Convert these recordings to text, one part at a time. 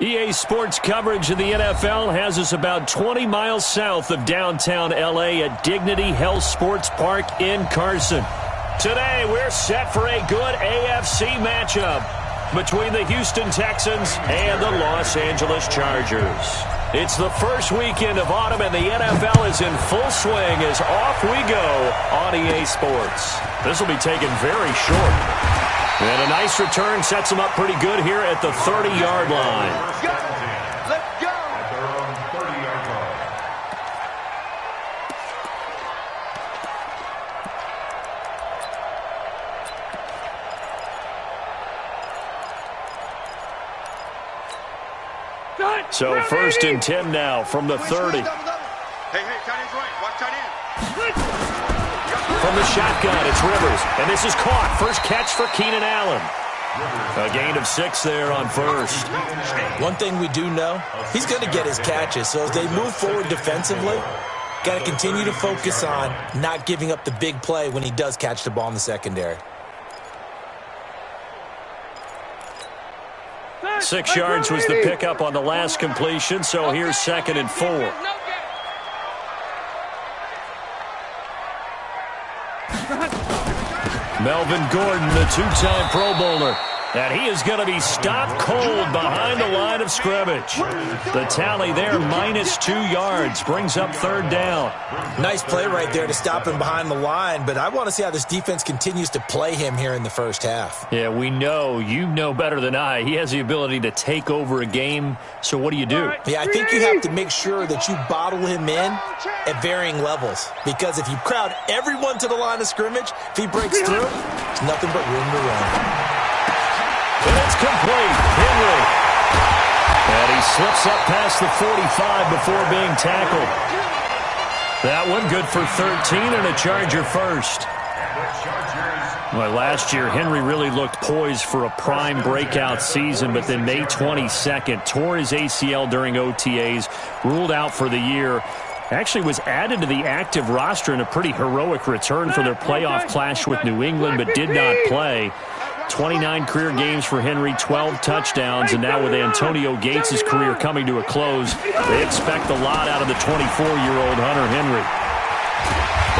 EA Sports coverage of the NFL has us about 20 miles south of downtown L.A. at Dignity Health Sports Park in Carson. Today, we're set for a good AFC matchup between the Houston Texans and the Los Angeles Chargers. It's the first weekend of autumn, and the NFL is in full swing as off we go on EA Sports. This will be taken very short. And a nice return sets them up pretty good here at the 30-yard line. Let's go! At their own 30-yard line. So first and 10 now from the 30. Hey, tight end's right. Watch tight end. From the shotgun, it's Rivers. And this is caught. First catch for Keenan Allen. A gain of 6 there on first. One thing we do know, he's going to get his catches. So as they move forward defensively, got to continue to focus on not giving up the big play when he does catch the ball in the secondary. 6 yards was the pickup on the last completion, so here's 2nd and 4. Melvin Gordon, the two-time Pro Bowler. And he is going to be stopped cold behind the line of scrimmage. The tally there, -2 yards, brings up 3rd down. Nice play right there to stop him behind the line, but I want to see how this defense continues to play him here in the first half. Yeah, we know. You know better than I. He has the ability to take over a game, so what do you do? Yeah, I think you have to make sure that you bottle him in at varying levels, because if you crowd everyone to the line of scrimmage, if he breaks through, there's nothing but room to run. And it's complete. Henry. And he slips up past the 45 before being tackled. That one good for 13 and a Charger first. Well, last year, Henry really looked poised for a prime breakout season, but then May 22nd, tore his ACL during OTAs, ruled out for the year. Actually was added to the active roster in a pretty heroic return for their playoff clash with New England, but did not play. 29 career games for Henry, 12 touchdowns, and now with Antonio Gates' career coming to a close, they expect a lot out of the 24-year-old Hunter Henry.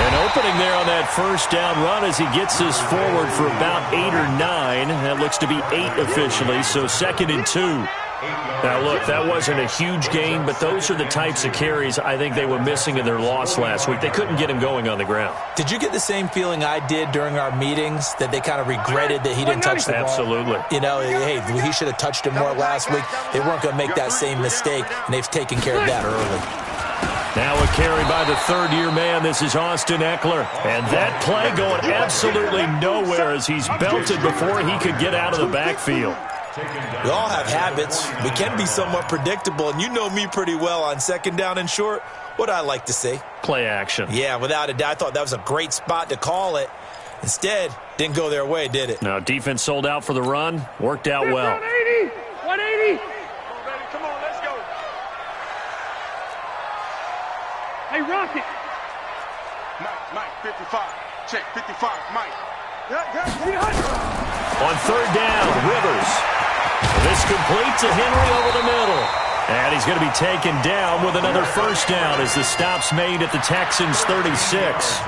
And opening there on that first down run as he gets this forward for about 8 or 9. That looks to be 8 officially, so 2nd and 2. Now, look, that wasn't a huge gain, but those are the types of carries I think they were missing in their loss last week. They couldn't get him going on the ground. Did you get the same feeling I did during our meetings, that they kind of regretted that he didn't touch the ball? Absolutely. You know, hey, he should have touched him more last week. They weren't going to make that same mistake, and they've taken care of that early. Now a carry by the 3rd-year man. This is Austin Eckler. And that play going absolutely nowhere as he's belted before he could get out of the backfield. We all have habits. We can be somewhat predictable, and you know me pretty well on 2nd down and short. What I like to see? Play action. Yeah, without a doubt. I thought that was a great spot to call it. Instead, didn't go their way, did it? No, defense sold out for the run. Worked out well. 180! 180! Come on, let's go. Hey, Rocket. Mike, 55. Check, 55, Mike. On 3rd down, Rivers. This complete to Henry over the middle. And he's going to be taken down with another first down as the stop's made at the Texans' 36.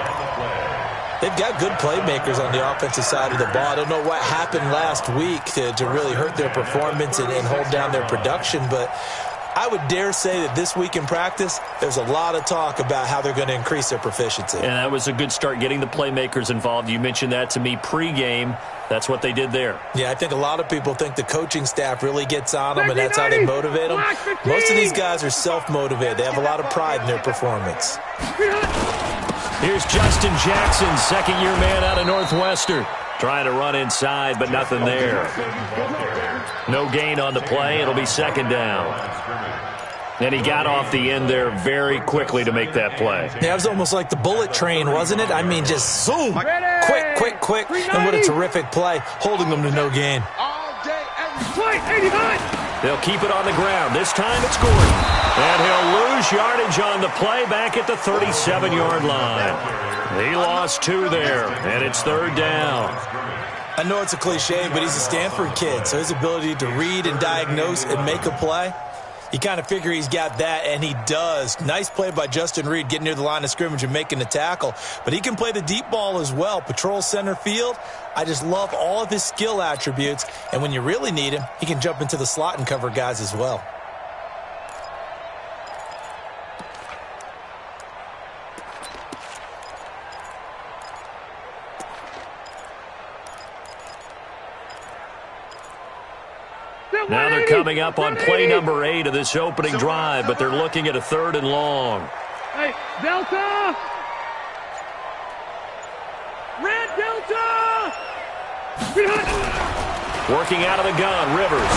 They've got good playmakers on the offensive side of the ball. I don't know what happened last week to really hurt their performance and hold down their production, but I would dare say that this week in practice, there's a lot of talk about how they're going to increase their proficiency. And that was a good start, getting the playmakers involved. You mentioned that to me pregame. That's what they did there. Yeah, I think a lot of people think the coaching staff really gets on them, and that's how they motivate them. Most of these guys are self-motivated. They have a lot of pride in their performance. Here's Justin Jackson, 2nd-year man out of Northwestern. Trying to run inside, but nothing there. No gain on the play. It'll be 2nd down. And he got off the end there very quickly to make that play. Yeah, it was almost like the bullet train, wasn't it? I mean, just zoom. Quick. And what a terrific play, holding them to no gain. All day, every play, 89. They'll keep it on the ground. This time it's Gordon. And he'll lose yardage on the play back at the 37-yard line. He lost 2 there, and it's 3rd down. I know it's a cliche, but he's a Stanford kid, so his ability to read and diagnose and make a play, you kind of figure he's got that, and he does. Nice play by Justin Reed getting near the line of scrimmage and making the tackle. But he can play the deep ball as well. Patrol center field. I just love all of his skill attributes. And when you really need him, he can jump into the slot and cover guys as well. Now they're coming up on play number 8 of this opening drive, but they're looking at a 3rd and long. Hey, Delta! Red Delta! Working out of the gun, Rivers.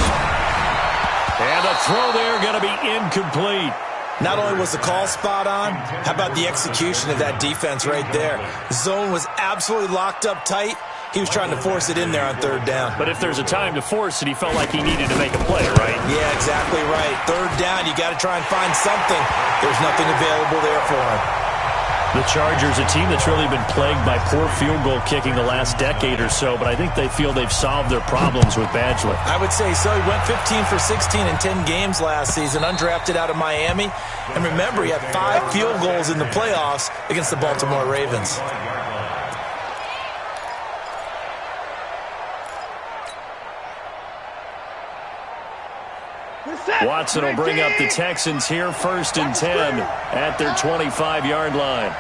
And the throw there going to be incomplete. Not only was the call spot on, how about the execution of that defense right there? The zone was absolutely locked up tight. He was trying to force it in there on 3rd down. But if there's a time to force it, he felt like he needed to make a play, right? Yeah, exactly right. 3rd down, you got to try and find something. There's nothing available there for him. The Chargers, a team that's really been plagued by poor field goal kicking the last decade or so, but I think they feel they've solved their problems with Badgley. I would say so. He went 15 for 16 in 10 games last season, undrafted out of Miami. And remember, he had 5 field goals in the playoffs against the Baltimore Ravens. Watson will bring up the Texans here, 1st and 10 at their 25-yard line.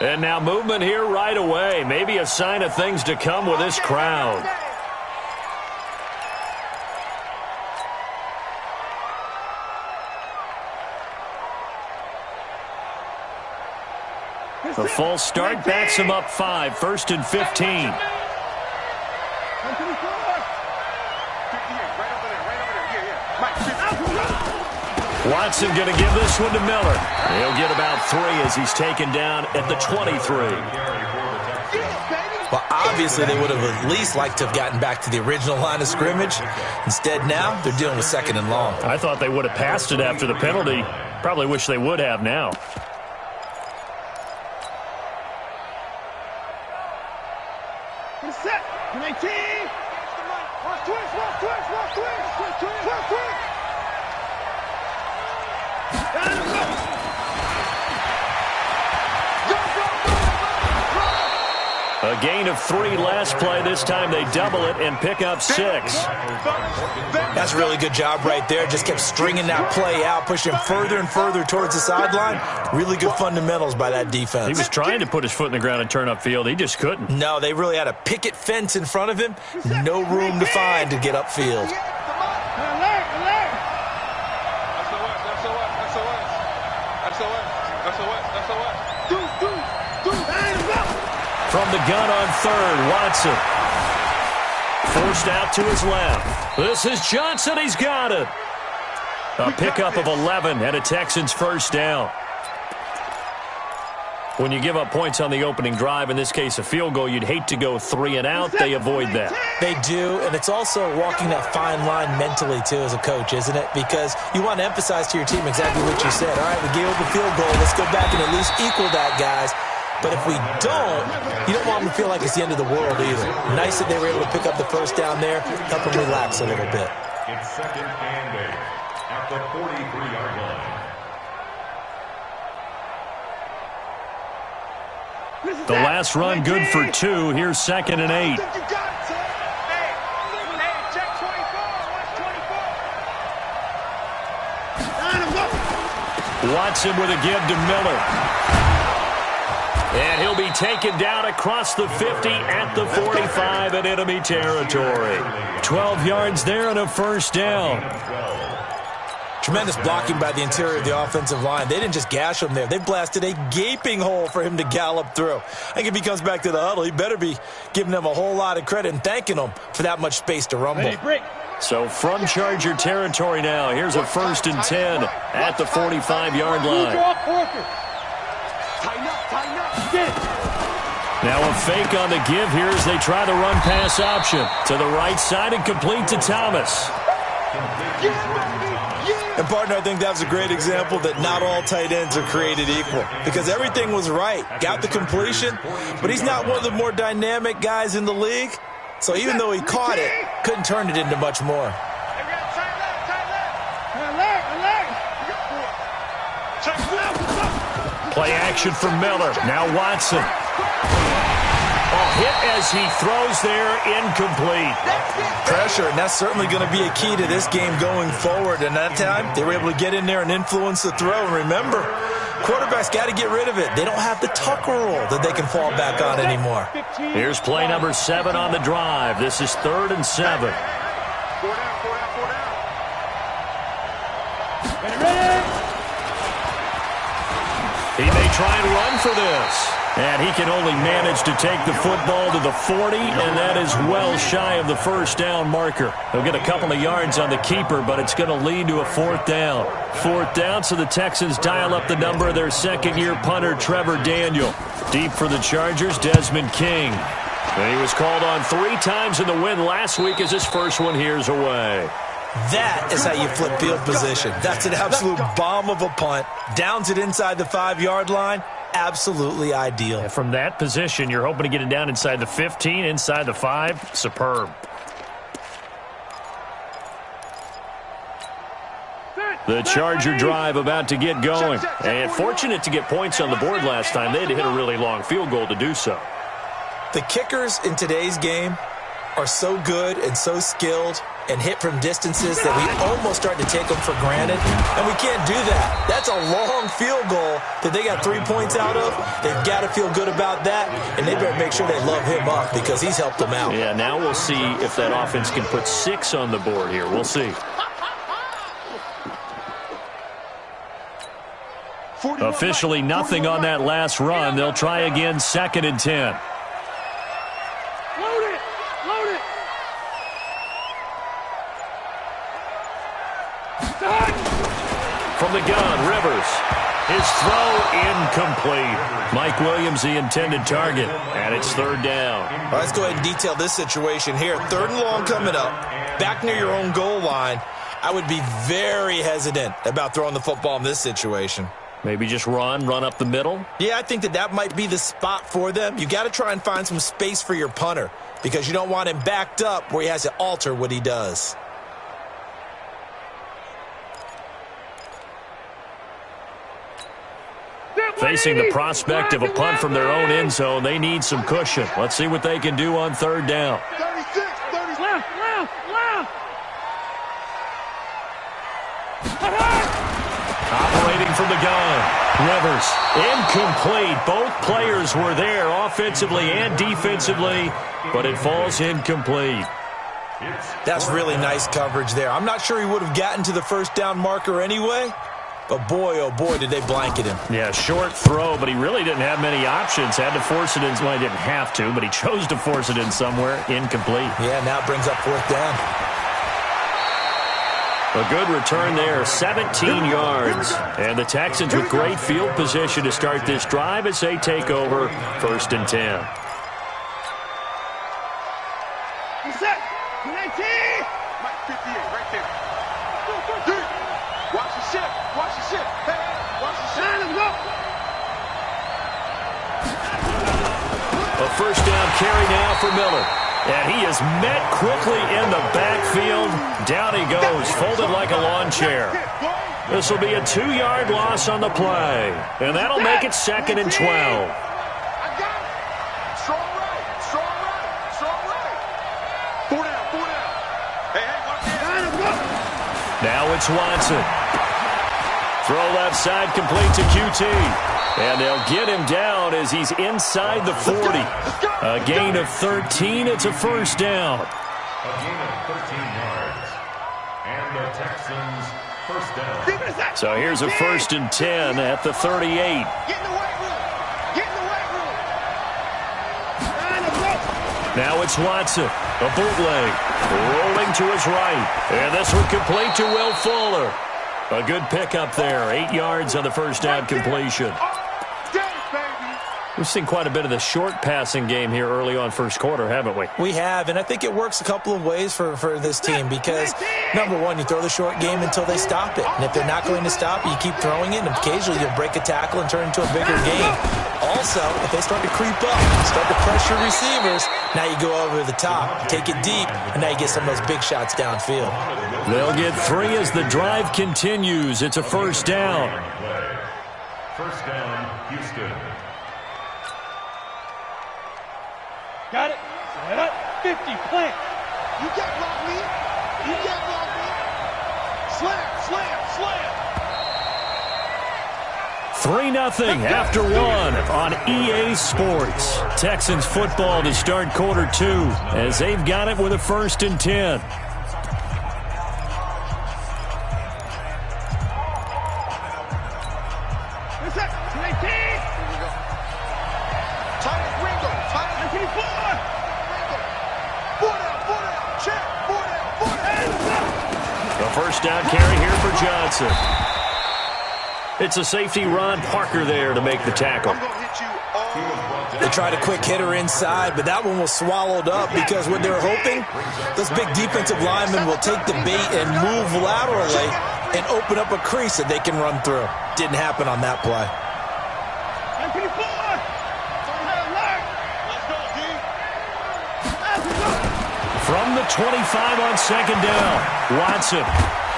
And now movement here right away. Maybe a sign of things to come with this crowd. The false start backs him up 5, 1st and 15. Watson going to give this one to Miller. He'll get about 3 as he's taken down at the 23. Well, obviously they would have at least liked to have gotten back to the original line of scrimmage. Instead now, they're dealing with 2nd and long. I thought they would have passed it after the penalty. Probably wish they would have now. Set. 19. Watch twist. A gain of 3 last play. This time they double it and pick up 6. That's a really good job right there. Just kept stringing that play out, pushing him further and further towards the sideline. Really good fundamentals by that defense. He was trying to put his foot in the ground and turn upfield. He just couldn't. No, they really had a picket fence in front of him. No room to find to get upfield. From the gun on 3rd, Watson. Forced out to his left. This is Johnson. He's got it. A pickup of 11 and a Texans 1st down. When you give up points on the opening drive, in this case a field goal, you'd hate to go 3 and out. They avoid that. They do, and it's also walking that fine line mentally, too, as a coach, isn't it? Because you want to emphasize to your team exactly what you said. All right, we gave up a field goal. Let's go back and at least equal that, guys. But if we don't, you don't want them to feel like it's the end of the world either. Nice that they were able to pick up the 1st down there, help them relax a little bit. It's 2nd and 8 at the 43-yard line. The last run good for 2. Here's 2nd and 8. Watson with a give to Miller. And he'll be taken down across the 50 at the 45 in enemy territory. 12 yards there and a 1st down. Tremendous blocking by the interior of the offensive line. They didn't just gash him there. They blasted a gaping hole for him to gallop through. I think if he comes back to the huddle, he better be giving them a whole lot of credit and thanking them for that much space to rumble. So from Charger territory now, here's a 1st and 10 at the 45-yard line. Now a fake on the give here as they try the run-pass option. To the right side and complete to Thomas. And, partner, I think that was a great example that not all tight ends are created equal because everything was right. Got the completion, but he's not one of the more dynamic guys in the league. So even though he caught it, couldn't turn it into much more. Play action from Miller. Now Watson. Hit as he throws there, incomplete. Pressure, and that's certainly going to be a key to this game going forward. And that time, they were able to get in there and influence the throw. And remember, quarterbacks got to get rid of it. They don't have the Tucker rule that they can fall back on anymore. Here's play number 7 on the drive. This is 3rd and 7. He may try and run for this. And he can only manage to take the football to the 40, and that is well shy of the first down marker. He'll get a couple of yards on the keeper, but it's going to lead to a 4th down. 4th down, so the Texans dial up the number of their second-year punter, Trevor Daniel. Deep for the Chargers, Desmond King. And he was called on 3 times in the win last week as his first one here's away. That is how you flip field position. That's an absolute bomb of a punt. Downs it inside the 5-yard line. Absolutely ideal. And from that position, you're hoping to get it down inside the 15, inside the 5. Superb. The Charger drive about to get going. And fortunate to get points on the board last time. They had to hit a really long field goal to do so. The kickers in today's game are so good and so skilled and hit from distances that we almost start to take them for granted, and we can't do that. That's a long field goal that they got 3 points out of. They've got to feel good about that, and they better make sure they love him up because he's helped them out. Yeah, now we'll see if that offense can put 6 on the board here. We'll see. Officially nothing on that last run. They'll try again, 2nd and 10. From the gun, Rivers. His throw incomplete. Mike Williams, the intended target, and it's 3rd down. All right, let's go ahead and detail this situation here. 3rd and long coming up. Back near your own goal line. I would be very hesitant about throwing the football in this situation. Maybe just run up the middle? Yeah, I think that might be the spot for them. You got to try and find some space for your punter because you don't want him backed up where he has to alter what he does. Facing the prospect of a punt from their own end zone, they need some cushion. Let's see what they can do on 3rd down. 36, 36. Left. Operating from the gun. Rivers, incomplete. Both players were there offensively and defensively, but it falls incomplete. That's really nice coverage there. I'm not sure he would have gotten to the 1st down marker anyway. But boy, oh boy, did they blanket him. Yeah, short throw, but he really didn't have many options. Had to force it in. Well, he didn't have to, but he chose to force it in somewhere. Incomplete. Yeah, now it brings up 4th down. A good return there, 17 yards. And the Texans with great field position to start this drive as they take over 1st and 10. Set. 19. Mike 58, right there. Watch the ship. Watch the ship. Hey, watch the ship. Let's go. A 1st down carry now for Miller. And he is met quickly in the backfield. Down he goes, folded like a lawn chair. This will be a 2-yard loss on the play. And that'll make it 2nd and 12. I got it. Strong right. Strong right. Strong right. 4 down. 4 down. Hey, watch this. Now it's Watson. Throw left side, complete to QT. And they'll get him down as he's inside the 40. A gain of 13. It's a 1st down. A gain of 13 yards. And the Texans 1st down. So here's a 1st and 10 at the 38. Get in the weight room. Get in the weight room. Now it's Watson. A bootleg. Rolling to his right. And this one complete to Will Fuller. A good pickup there. 8 yards on the 1st down completion. We've seen quite a bit of the short passing game here early on first quarter, haven't we? We have, and I think it works a couple of ways for this team because, number one, you throw the short game until they stop it. And if they're not going to stop it, you keep throwing it, and occasionally you'll break a tackle and turn it into a bigger game. Also, if they start to creep up, start to pressure receivers, now you go over the top, take it deep, and now you get some of those big shots downfield. They'll get 3 as the drive continues. It's a first down. First down, Houston. Got it. Set up. 50. Plant. You can't block me. You can't block me. Slam, slam, slam. 3-0 after 1 on EA Sports. Texans football to start quarter 2 as they've got it with a 1st and 10. First down carry here for Johnson. It's a safety, Ron Parker, there to make the tackle. They tried a quick hitter inside, but that one was swallowed up because what they're hoping, those big defensive linemen will take the bait and move laterally and open up a crease that they can run through. Didn't happen on that play. From the 25 on second down, Watson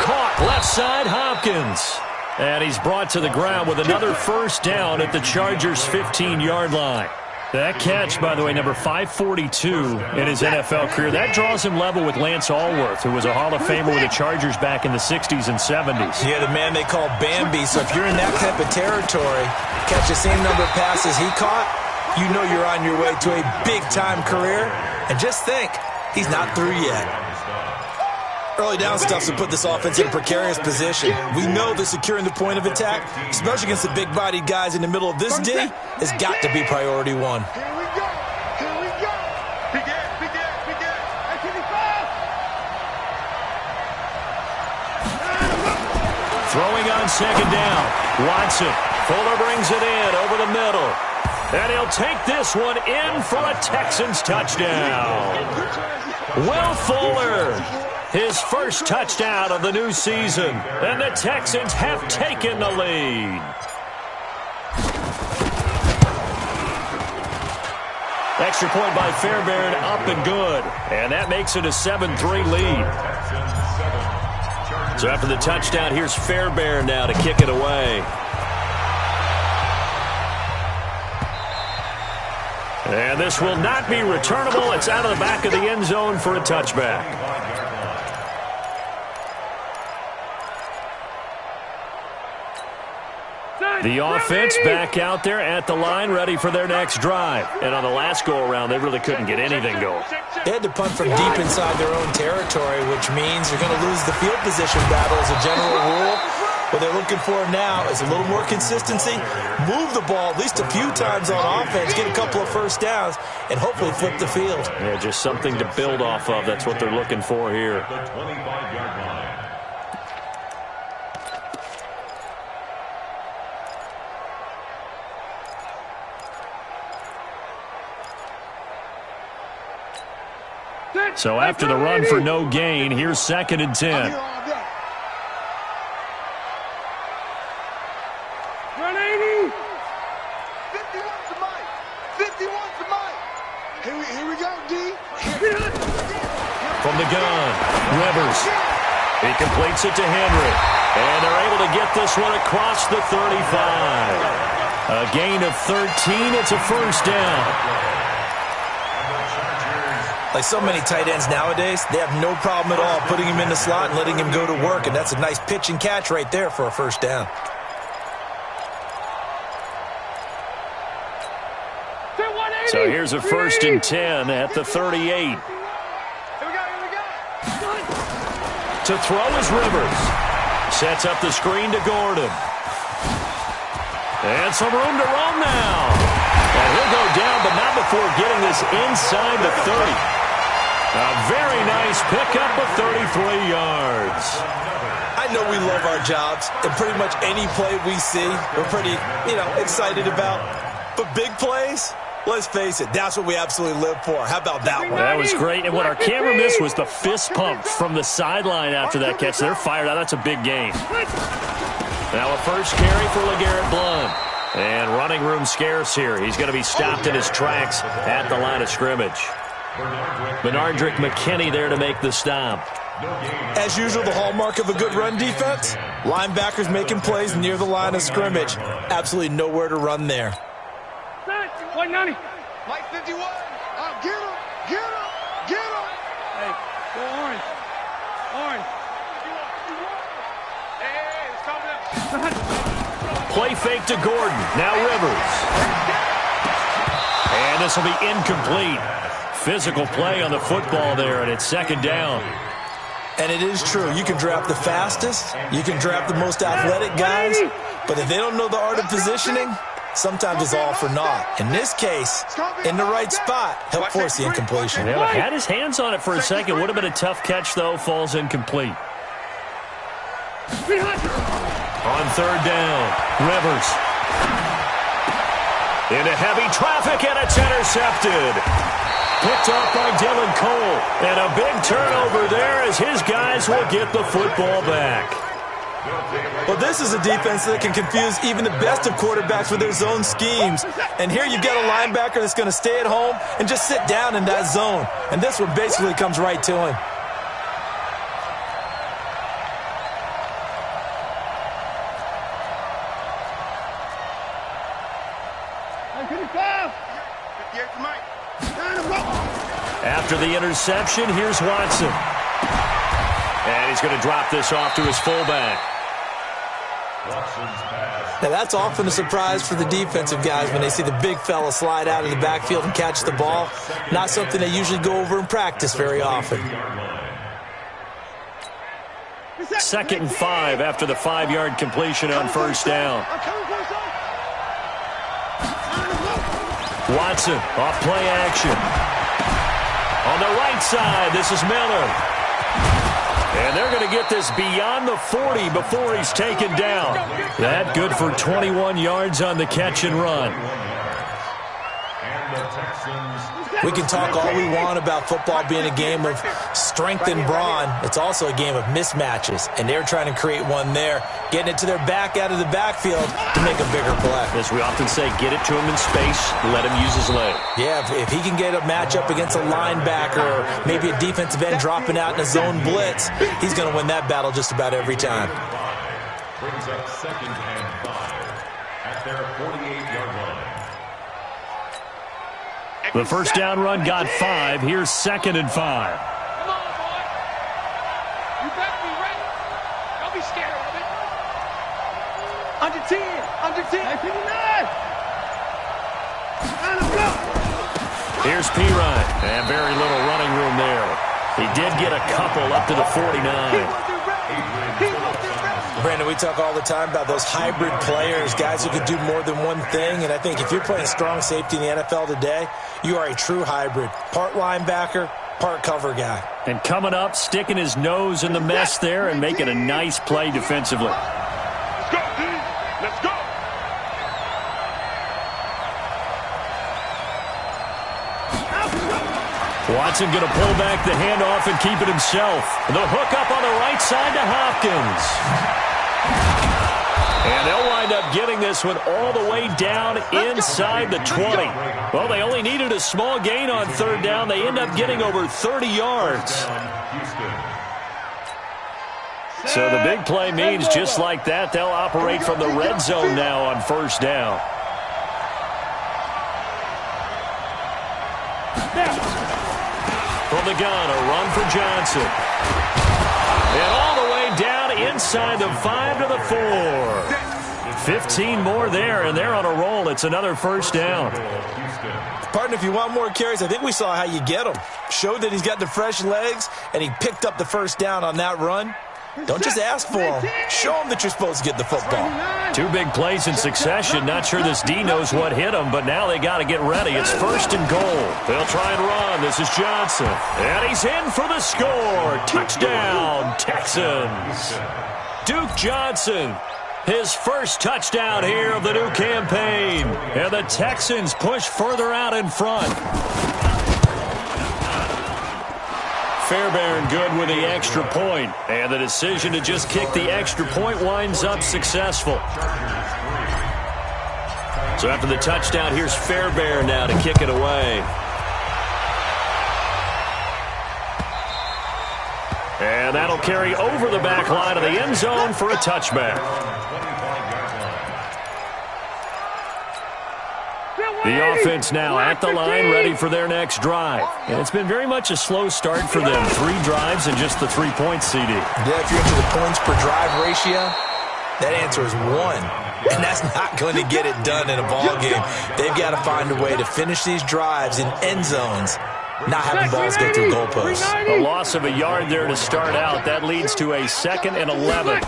caught left side Hopkins. And he's brought to the ground with another first down at the Chargers' 15-yard line. That catch, by the way, number 542 in his NFL career. That draws him level with Lance Allworth, who was a Hall of Famer with the Chargers back in the 60s and 70s. Yeah, the man they call Bambi. So if you're in that type of territory, catch the same number of passes he caught, you know you're on your way to a big-time career. And just think, he's not through yet. Early down stuff to put this offense in a precarious position. We know that securing the point of attack, especially against the big-bodied guys in the middle of this D, has got to be priority 1. Here we go. Here we go. Begin. Throwing on second down, Watson. Fuller brings it in over the middle. And he'll take this one in for a Texans touchdown. Will Fuller, his first touchdown of the new season. And the Texans have taken the lead. Extra point by Fairbairn, up and good. And that makes it a 7-3 lead. So after the touchdown, here's Fairbairn now to kick it away. And this will not be returnable. It's out of the back of the end zone for a touchback. The offense back out there at the line, ready for their next drive. And on the last go-around, they really couldn't get anything going. They had to punt from deep inside their own territory, which means you're going to lose the field position battle as a general rule. What they're looking for now is a little more consistency, move the ball at least a few times on offense, get a couple of first downs, and hopefully flip the field. Yeah, just something to build off of. That's what they're looking for here. The 25-yard line. So after the run for no gain, here's 2nd and 10. Here we go, D. From the gun, Rivers. He completes it to Henry. And they're able to get this one across the 35. A gain of 13. It's a first down. Like so many tight ends nowadays, they have no problem at all putting him in the slot and letting him go to work. And that's a nice pitch and catch right there for a first down. So here's a 1st and 10 at the 38. Here we go. To throw is Rivers. Sets up the screen to Gordon. And some room to roam now. And he'll go down, but not before getting this inside the 30. A very nice pickup of 33 yards. I know we love our jobs, and pretty much any play we see, we're pretty, excited about. But big plays, let's face it, that's what we absolutely live for. How about that one? That was great. And what our camera missed was the fist pump from the sideline after that catch. They're fired out. That's a big game. Now a first carry for LeGarrette Blount. And running room scarce here. He's going to be stopped in his tracks at the line of scrimmage. Benardrick McKinney there to make the stop. As usual, the hallmark of a good run defense, linebackers making plays near the line of scrimmage. Absolutely nowhere to run there. 190. Mike 51. Get him. Get him. Get him. Hey, go orange. Orange. Hey, it's coming up. Play fake to Gordon. Now Rivers. And this will be incomplete. Physical play on the football there, and it's second down. And it is true. You can draft the fastest. You can draft the most athletic guys. But if they don't know the art of positioning, sometimes it's all for naught. In this case, in the right spot, help force the incompletion. Yeah, had his hands on it for a second. Would have been a tough catch, though. Falls incomplete. On third down, Rivers. Into heavy traffic, and it's intercepted. Picked off by Dylan Cole. And a big turnover there as his guys will get the football back. Well, this is a defense that can confuse even the best of quarterbacks with their zone schemes. And here you've got a linebacker that's going to stay at home and just sit down in that zone. And this one basically comes right to him. After the interception, here's Watson. And he's going to drop this off to his fullback. Now, that's often a surprise for the defensive guys when they see the big fella slide out of the backfield and catch the ball. Not something they usually go over in practice very often. 2nd and 5 after the 5-yard completion on first down. Watson off play action. On the right side, this is Miller. And they're going to get this beyond the 40 before he's taken down. That good for 21 yards on the catch and run. We can talk all we want about football being a game of strength and brawn. It's also a game of mismatches, and they're trying to create one there, getting it to their back out of the backfield to make a bigger play. As we often say, get it to him in space, let him use his leg. Yeah, if he can get a matchup against a linebacker or maybe a defensive end dropping out in a zone blitz, he's going to win that battle just about every time. Brings up 2nd and 5 at their 48-yard line. The first down run got 5. Here's 2nd and 5. Come on, boy. You better be ready. Don't be scared of it. Under 10. Under 10. Here's Pirine. And very little running room there. He did get a couple up to the 49. Brandon, we talk all the time about those hybrid players, guys who can do more than one thing. And I think if you're playing strong safety in the NFL today, you are a true hybrid. Part linebacker, part cover guy. And coming up, sticking his nose in the mess there and making a nice play defensively. Let's go, dude. Let's go. Watson going to pull back the handoff and keep it himself. The hook up on the right side to Hopkins. And they'll wind up getting this one all the way down inside the 20. Well, they only needed a small gain on third down. They end up getting over 30 yards. So the big play means just like that, they'll operate from the red zone now on first down. From the gun, a run for Johnson. And all the way down inside the 5 to the 4. 15 more there, and they're on a roll. It's another first down. Partner, if you want more carries, I think we saw how you get them. Showed that he's got the fresh legs, and he picked up the first down on that run. Don't just ask for him. Show him that you're supposed to get the football. 2 big plays in succession. Not sure this D knows what hit him, but now they got to get ready. It's 1st and goal. They'll try and run. This is Johnson. And he's in for the score. Touchdown, Texans. Duke Johnson. His first touchdown here of the new campaign. And the Texans push further out in front. Fairbairn good with the extra point. And the decision to just kick the extra point winds up successful. So after the touchdown, here's Fairbairn now to kick it away. And that'll carry over the back line of the end zone for a touchback. The offense now at the line, ready for their next drive. And it's been very much a slow start for them. 3 drives and just the 3 points, CD. Yeah, if you're into the points per drive ratio, that answer is 1. And that's not going to get it done in a ball game. They've got to find a way to finish these drives in end zones, not having balls go through goalposts. A loss of a yard there to start out. That leads to a 2nd and 11.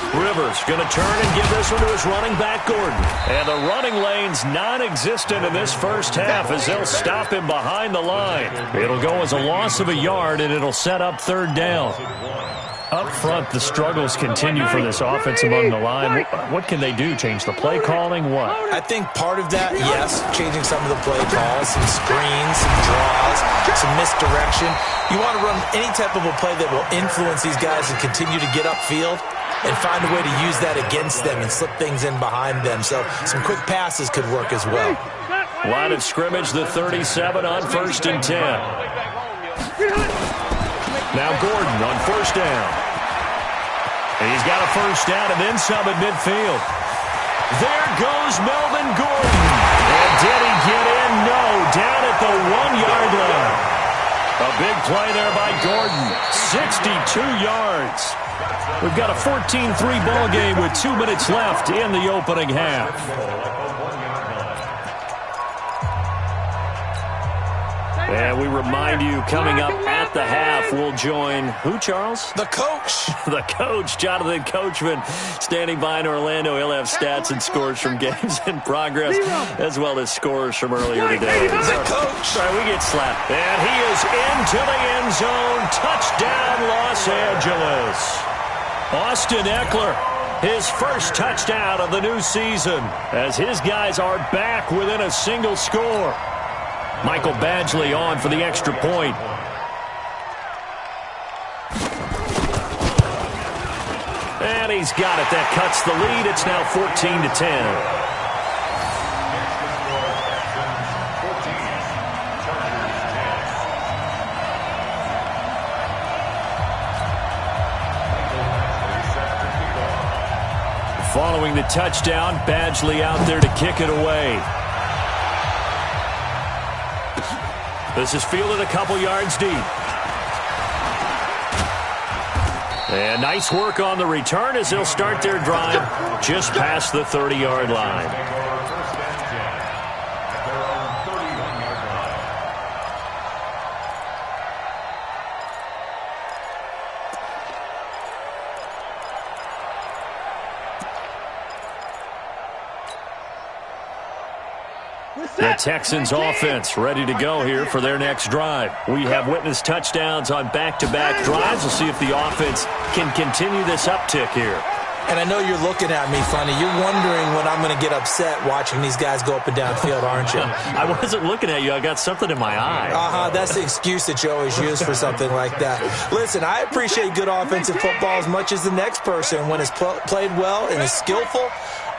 Rivers going to turn and give this one to his running back, Gordon. And the running lane's non-existent in this first half as they'll stop him behind the line. It'll go as a loss of a yard, and it'll set up 3rd down. Up front, the struggles continue for this offense among the line. What can they do? Change the play calling? What? I think part of that, yes, changing some of the play calls, some screens, some draws, some misdirection. You want to run any type of a play that will influence these guys and continue to get upfield and find a way to use that against them and slip things in behind them. So some quick passes could work as well. Line of scrimmage, the 37 on 1st and 10. Now Gordon on 1st down. And he's got a 1st down and then some at midfield. There goes Melvin Gordon. And did he get in? No, down at the 1-yard line. A big play there by Gordon. 62 yards. We've got a 14-3 ball game with 2 minutes left in the opening half. And we remind you, coming up at the half, we'll join who, Charles? The coach. The coach, Jonathan Coachman, standing by in Orlando. He'll have stats and scores from games in progress, as well as scores from earlier today. The coach. Sorry, we get slapped. And he is into the end zone. Touchdown, Los Angeles. Austin Eckler, his first touchdown of the new season, as his guys are back within a single score. Michael Badgley on for the extra point. And he's got it. That cuts the lead. It's now 14-10. Following the touchdown, Badgley out there to kick it away. This is fielded a couple yards deep. And nice work on the return as they'll start their drive just past the 30-yard line. The Texans offense ready to go here for their next drive. We have witnessed touchdowns on back-to-back drives. We'll see if the offense can continue this uptick here. And I know you're looking at me funny. You're wondering when I'm going to get upset watching these guys go up and down field, aren't you? I wasn't looking at you. I got something in my eye. That's the excuse that you always use for something like that. Listen, I appreciate good offensive football as much as the next person. When it's played well and is skillful,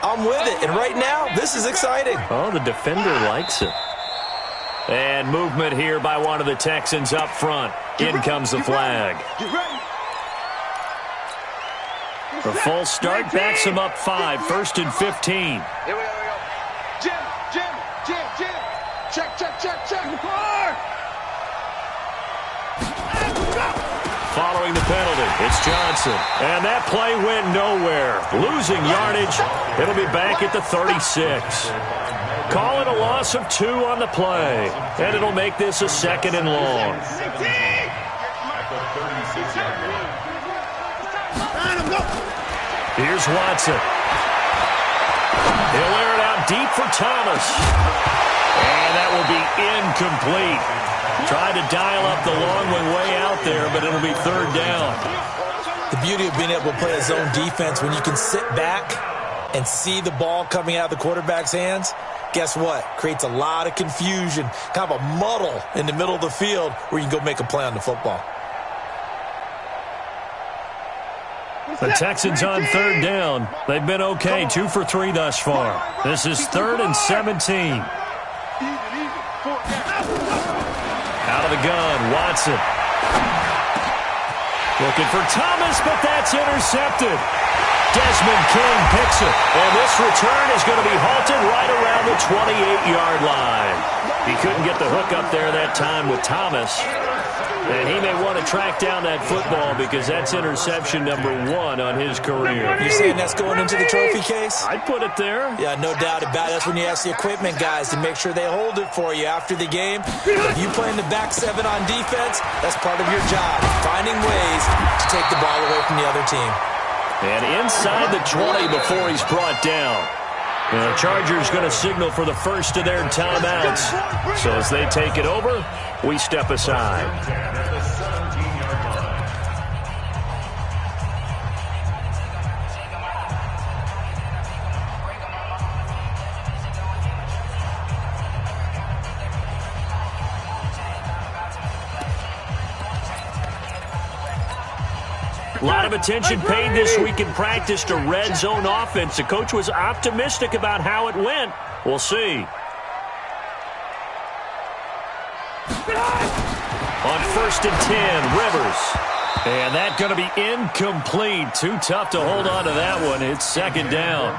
I'm with it. And right now, this is exciting. Oh, the defender likes it. And movement here by one of the Texans up front. In comes the flag. The full start backs him up 5, 1st and 15. Here we go. Jim. Check. Following the penalty, it's Johnson. And that play went nowhere. Losing yardage. It'll be back at the 36. Call it a loss of 2 on the play. And it'll make this a 2nd and long. Here's Watson. He'll air it out deep for Thomas. And that will be incomplete. Tried to dial up the long one way out there, but it'll be 3rd down. The beauty of being able to play a zone defense when you can sit back and see the ball coming out of the quarterback's hands, guess what? Creates a lot of confusion, kind of a muddle in the middle of the field where you can go make a play on the football. The Texans on third down. They've been okay, 2 for 3 thus far. This is 3rd and 17. Out of the gun, Watson. Looking for Thomas, but that's intercepted. Desmond King picks it, and this return is going to be halted right around the 28-yard line. He couldn't get the hook up there that time with Thomas, and he may want to track down that football because that's interception number 1 on his career. You're saying that's going into the trophy case? I'd put it there. Yeah, no doubt about it. That's when you ask the equipment guys to make sure they hold it for you after the game. If you play in the back 7 on defense, that's part of your job, finding ways to take the ball away from the other team. And inside the 20 before he's brought down. And the Chargers going to signal for the first of their timeouts. So as they take it over, we step aside. A lot of attention paid this week in practice to red zone offense. The coach was optimistic about how it went. We'll see. On 1st and 10, Rivers. And that's going to be incomplete. Too tough to hold on to that one. It's 2nd down.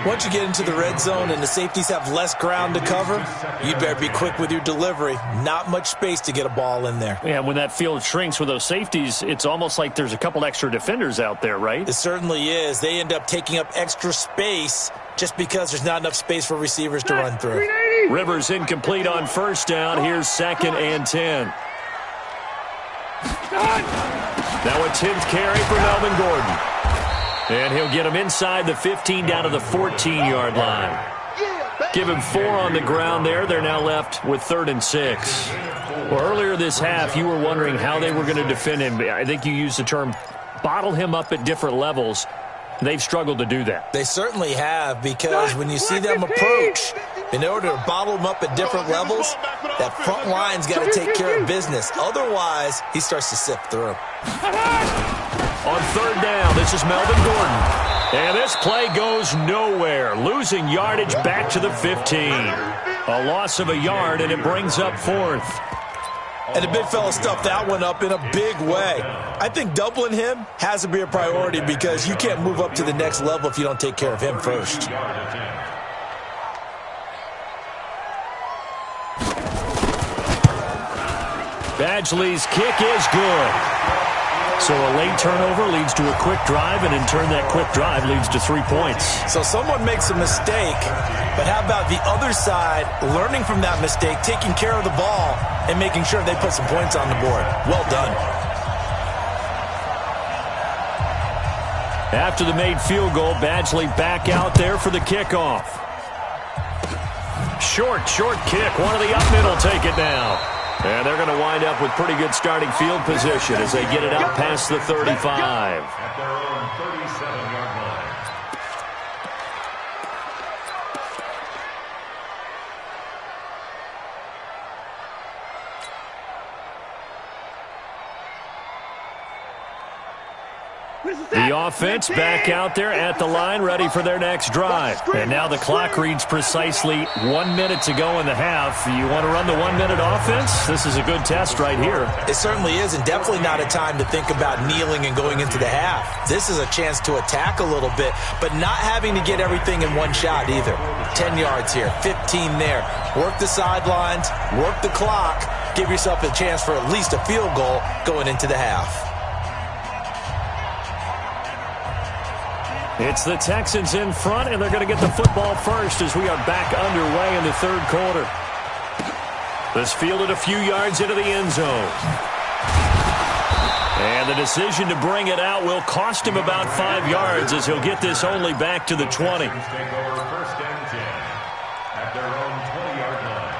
Once you get into the red zone and the safeties have less ground to cover, you better be quick with your delivery. Not much space to get a ball in there. Yeah, when that field shrinks with those safeties, it's almost like there's a couple extra defenders out there, right? It certainly is. They end up taking up extra space just because there's not enough space for receivers to run through. Rivers incomplete on 1st down. Here's 2nd and 10. Now a 10th carry for Melvin Gordon. And he'll get him inside the 15 down to the 14-yard line. Give him 4 on the ground there. They're now left with 3rd and 6. Well, earlier this half, you were wondering how they were going to defend him. I think you used the term bottle him up at different levels. They've struggled to do that. They certainly have, because when you see them approach, in order to bottle them up at different levels, that front line's got to take care of business. Otherwise, he starts to sift through. On 3rd down, this is Melvin Gordon. And this play goes nowhere, losing yardage back to the 15. A loss of a yard, and it brings up 4th. And the big fella stuffed that one up in a big way. I think doubling him has to be a priority because you can't move up to the next level if you don't take care of him first. Badgley's kick is good. So a late turnover leads to a quick drive, and in turn that quick drive leads to 3 points. So someone makes a mistake, but how about the other side learning from that mistake, taking care of the ball, and making sure they put some points on the board? Well done. After the made field goal, Badgley back out there for the kickoff. Short kick. One of the up mid will take it now. And they're going to wind up with pretty good starting field position as they get it out past the 35. At their own 37-yard line. The offense back out there at the line, ready for their next drive. And now the clock reads precisely 1 minute to go in the half. You want to run the 1 minute offense? This is a good test right here. It certainly is, and definitely not a time to think about kneeling and going into the half. This is a chance to attack a little bit, but not having to get everything in one shot either. 10 yards here, 15 there. Work the sidelines, work the clock, give yourself a chance for at least a field goal going into the half. It's the Texans in front, and they're going to get the football first as we are back underway in the 3rd quarter. This fielded a few yards into the end zone. And the decision to bring it out will cost him about 5 yards as he'll get this only back to the 20. Take over 1st and 10 at their own 20-yard line.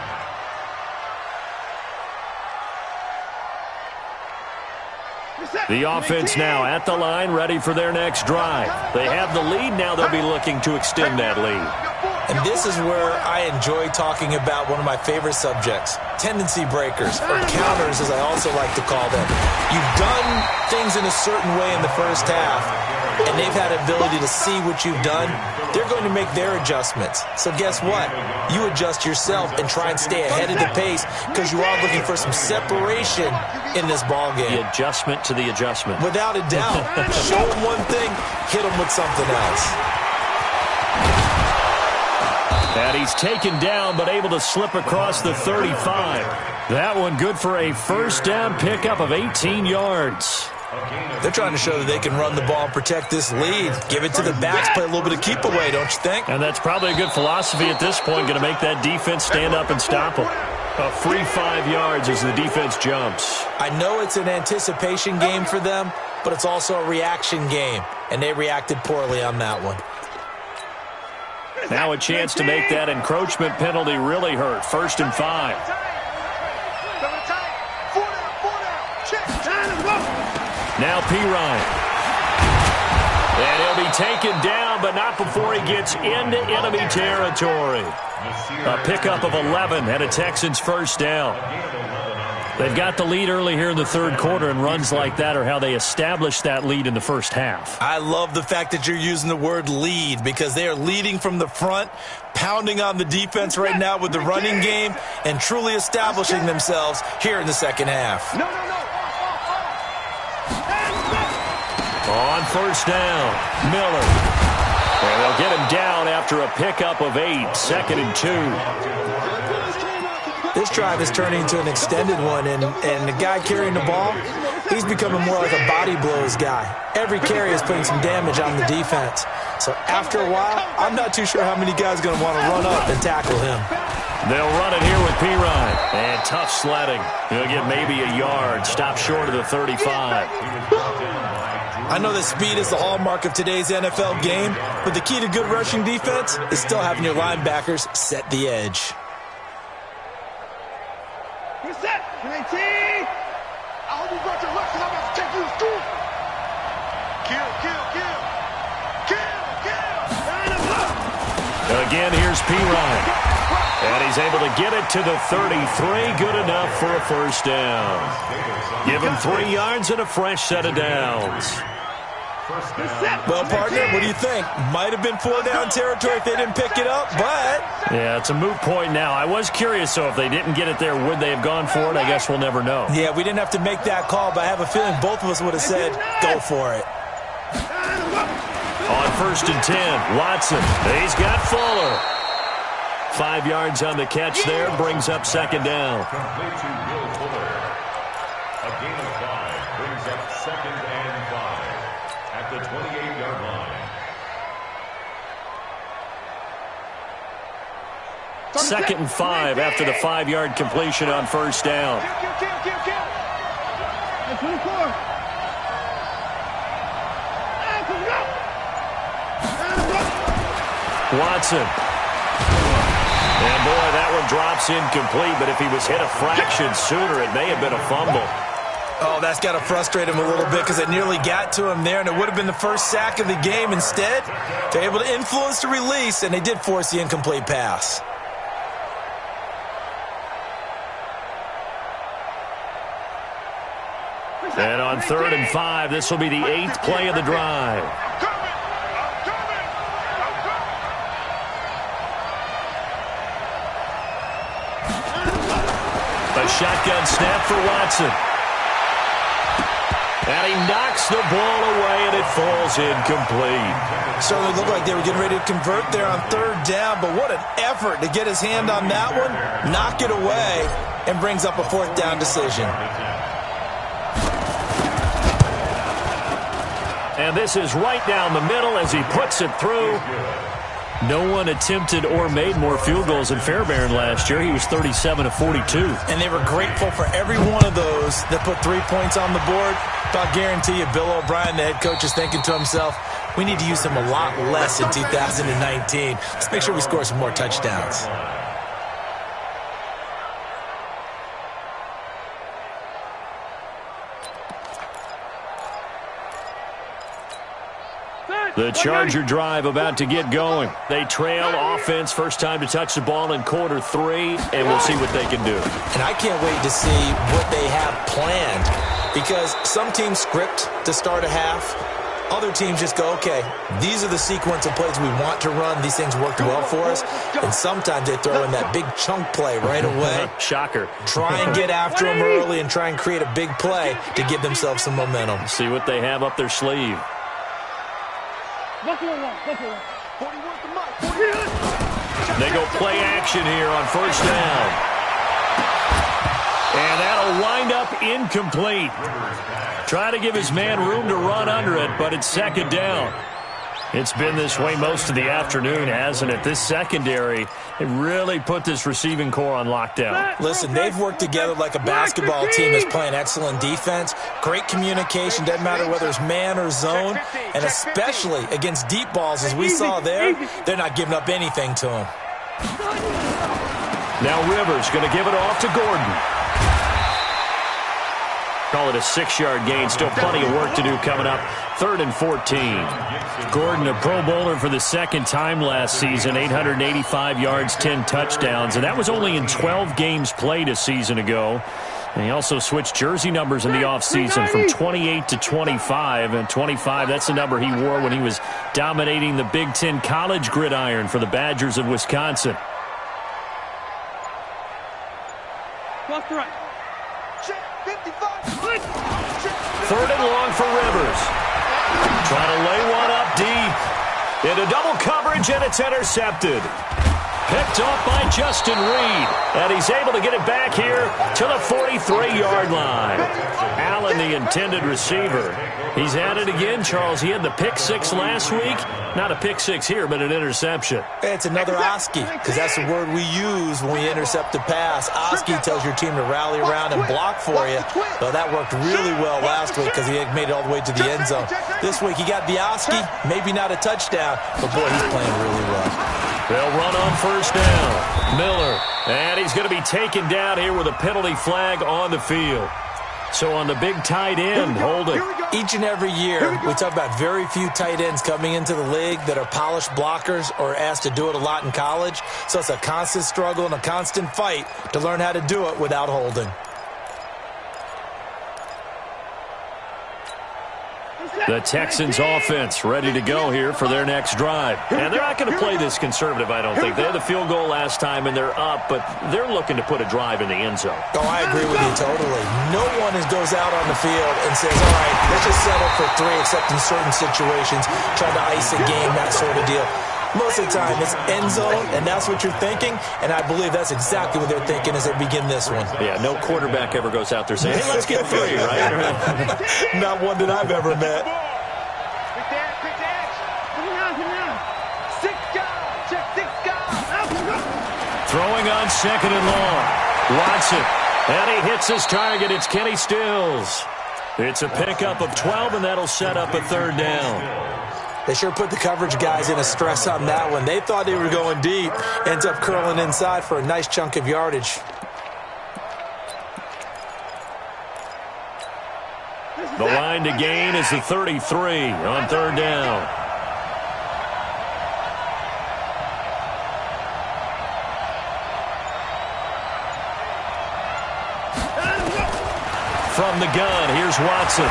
The offense now at the line, ready for their next drive. They have the lead. Now they'll be looking to extend that lead. And this is where I enjoy talking about one of my favorite subjects, tendency breakers, or counters as I also like to call them. You've done things in a certain way in the first half, and they've had ability to see what you've done. They're going to make their adjustments. So guess what? You adjust yourself and try and stay ahead of the pace because you are looking for some separation in this ball game. The adjustment to the adjustment. Without a doubt. Show them one thing, hit them with something else. And he's taken down, but able to slip across the 35. That one good for a first down pickup of 18 yards. They're trying to show that they can run the ball and protect this lead. Give it to the backs, play a little bit of keep away, don't you think? And that's probably a good philosophy at this point, going to make that defense stand up and stop them. A free 5 yards as the defense jumps. I know it's an anticipation game for them, but it's also a reaction game, and they reacted poorly on that one. Now a chance to make that encroachment penalty really hurt. 1st and 5. Now Pirine. And he'll be taken down, but not before he gets into enemy territory. A pickup of 11 and a Texans first down. They've got the lead early here in the third quarter, and runs like that are how they establish that lead in the first half. I love the fact that you're using the word lead because they are leading from the front, pounding on the defense right now with the running game, and truly establishing themselves here in the second half. On first down, Miller. And they'll get him down after a pickup of 8, 2nd and 2. This drive is turning into an extended one, and the guy carrying the ball, he's becoming more like a body blows guy. Every carry is putting some damage on the defense. So after a while, I'm not too sure how many guys are going to want to run up and tackle him. They'll run it here with Pirine. And tough sledding. He'll get maybe a yard. Stop short of the 35. I know that speed is the hallmark of today's NFL game, but the key to good rushing defense is still having your linebackers set the edge. Again, here's Pirine. And he's able to get it to the 33. Good enough for a first down. Give him 3 yards and a fresh set of downs. Well, partner, what do you think? Might have been 4-down territory if they didn't pick it up, but... Yeah, it's a moot point now. I was curious, so if they didn't get it there, would they have gone for it? I guess we'll never know. Yeah, we didn't have to make that call, but I have a feeling both of us would have said, go for it. On 1st and 10, Watson. He's got Fuller. 5 yards on the catch there, brings up 2nd down. Complete to Will Fuller. A gain of 5 brings up 2nd and 5 at the 28-yard line. 2nd and 5 after the 5-yard completion on 1st down. Watson. And boy, that one drops incomplete, but if he was hit a fraction sooner, it may have been a fumble. Oh, that's got to frustrate him a little bit because it nearly got to him there, and it would have been the first sack of the game. Instead, they're able to influence the release, and they did force the incomplete pass. And on 3rd and 5, this will be the 8th play of the drive. A shotgun snap for Watson. And he knocks the ball away, and it falls incomplete. Certainly looked like they were getting ready to convert there on 3rd down, but what an effort to get his hand on that one, knock it away, and brings up a 4th down decision. And this is right down the middle as he puts it through. No one attempted or made more field goals than Fairbairn last year. He was 37 of 42. And they were grateful for every one of those that put 3 points on the board. But I'll guarantee you, Bill O'Brien, the head coach, is thinking to himself, we need to use him a lot less in 2019. Let's make sure we score some more touchdowns. The Charger drive about to get going. They trail offense, first time to touch the ball in quarter 3, and we'll see what they can do. And I can't wait to see what they have planned, because some teams script to start a half. Other teams just go, okay, these are the sequence of plays we want to run. These things worked well for us. And sometimes they throw in that big chunk play right away. Shocker. Try and get after them early and try and create a big play to give themselves some momentum. See what they have up their sleeve. They go play action here on first down. And that'll wind up incomplete. Try to give his man room to run under it, but it's second down. It's been this way most of the afternoon, hasn't it? This secondary, it really put this receiving core on lockdown. Listen, they've worked together like a basketball team that's playing excellent defense. Great communication, doesn't matter whether it's man or zone. And especially against deep balls, as we saw there, they're not giving up anything to them. Now Rivers going to give it off to Gordon. Call it a 6-yard gain. Still plenty of work to do coming up. 3rd and 14. Gordon, a Pro Bowler for the second time last season. 885 yards, 10 touchdowns. And that was only in 12 games played a season ago. And he also switched jersey numbers in the offseason from 28 to 25. And 25, that's the number he wore when he was dominating the Big Ten college gridiron for the Badgers of Wisconsin. Left to right. 3rd and long for Rivers. Trying to lay one up deep. Into double coverage, and it's intercepted. Picked off by Justin Reed. And he's able to get it back here to the 43-yard line. Allen, the intended receiver. He's at it again, Charles. He had the pick 6 last week. Not a pick 6 here, but an interception. It's another Oski, because that's the word we use when we intercept a pass. Oski tells your team to rally around and block for you. Well, that worked really well last week because he made it all the way to the end zone. This week he got the Oski, maybe not a touchdown, but boy, he's playing really well. They'll run on first down. Miller, and he's going to be taken down here with a penalty flag on the field. So on the big tight end, holding. Each and every year, we talk about very few tight ends coming into the league that are polished blockers or asked to do it a lot in college. So it's a constant struggle and a constant fight to learn how to do it without holding. The Texans offense ready to go here for their next drive. And they're not going to play this conservative, I don't think. They had the field goal last time, and they're up, but they're looking to put a drive in the end zone. Oh, I agree with you totally. No one goes out on the field and says, all right, let's just settle for 3, except in certain situations, trying to ice a game, that sort of deal. Most of the time, it's end zone, and that's what you're thinking, and I believe that's exactly what they're thinking as they begin this one. Yeah, no quarterback ever goes out there saying, hey, let's get 3, right? Not one that I've ever met. Throwing on 2nd and long. Watson, and he hits his target. It's Kenny Stills. It's a pickup of 12, and that'll set up a 3rd down. They sure put the coverage guys in a stress on that one. They thought they were going deep. Ends up curling inside for a nice chunk of yardage. The line to gain is the 33 on 3rd down. From the gun, here's Watson.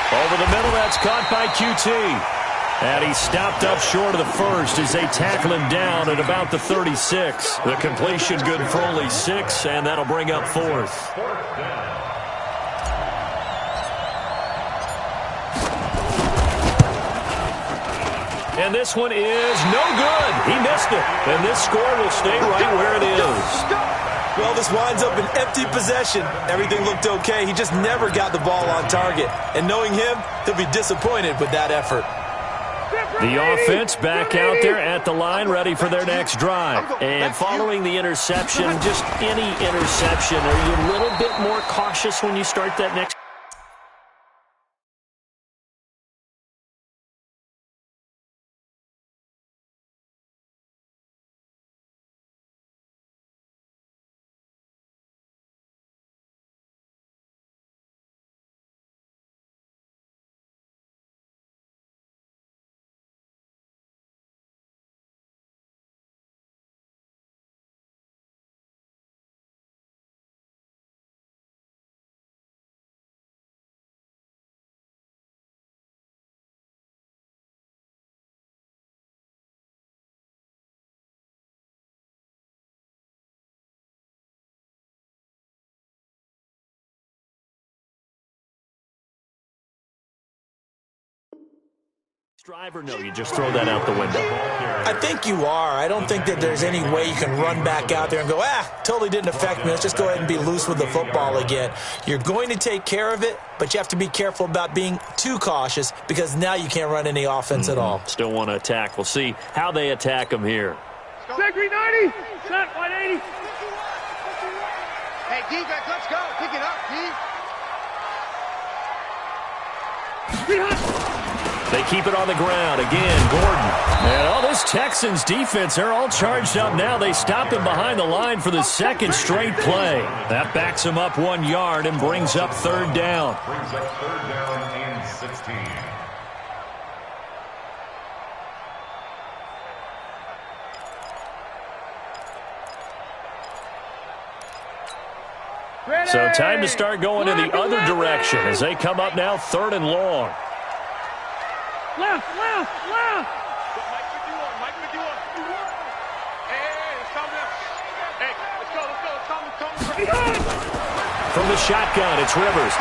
Over the middle, that's caught by QT. And he stopped up short of the first as they tackle him down at about the 36. The completion good for only 6, and that'll bring up 4th. And this one is no good. He missed it. And this score will stay right where it is. Well, this winds up an empty possession. Everything looked okay. He just never got the ball on target. And knowing him, he'll be disappointed with that effort. The offense back out there at the line, ready for their next drive. And following the interception, just any interception, are you a little bit more cautious when you start that next Drive or no, you just throw that out the window? I think you are. I don't think that there's any way you can run back out there and go, totally didn't affect me. Let's just go ahead and be loose with the football again. You're going to take care of it, but you have to be careful about being too cautious because now you can't run any offense at all. Still want to attack. We'll see how they attack them here. Second 90. Set 180. Hey, defense, let's go. Pick it up, D. They keep it on the ground. Again, Gordon. And all this Texans defense, they're all charged up now. They stop him behind the line for the second straight play. That backs him up 1 yard and brings up third down. Brings up third down and 16. So time to start going in the other direction as they come up now third and long. Left. Mike with you on. Hey, it's coming. Hey, let's go. It's coming. From the shotgun, it's Rivers.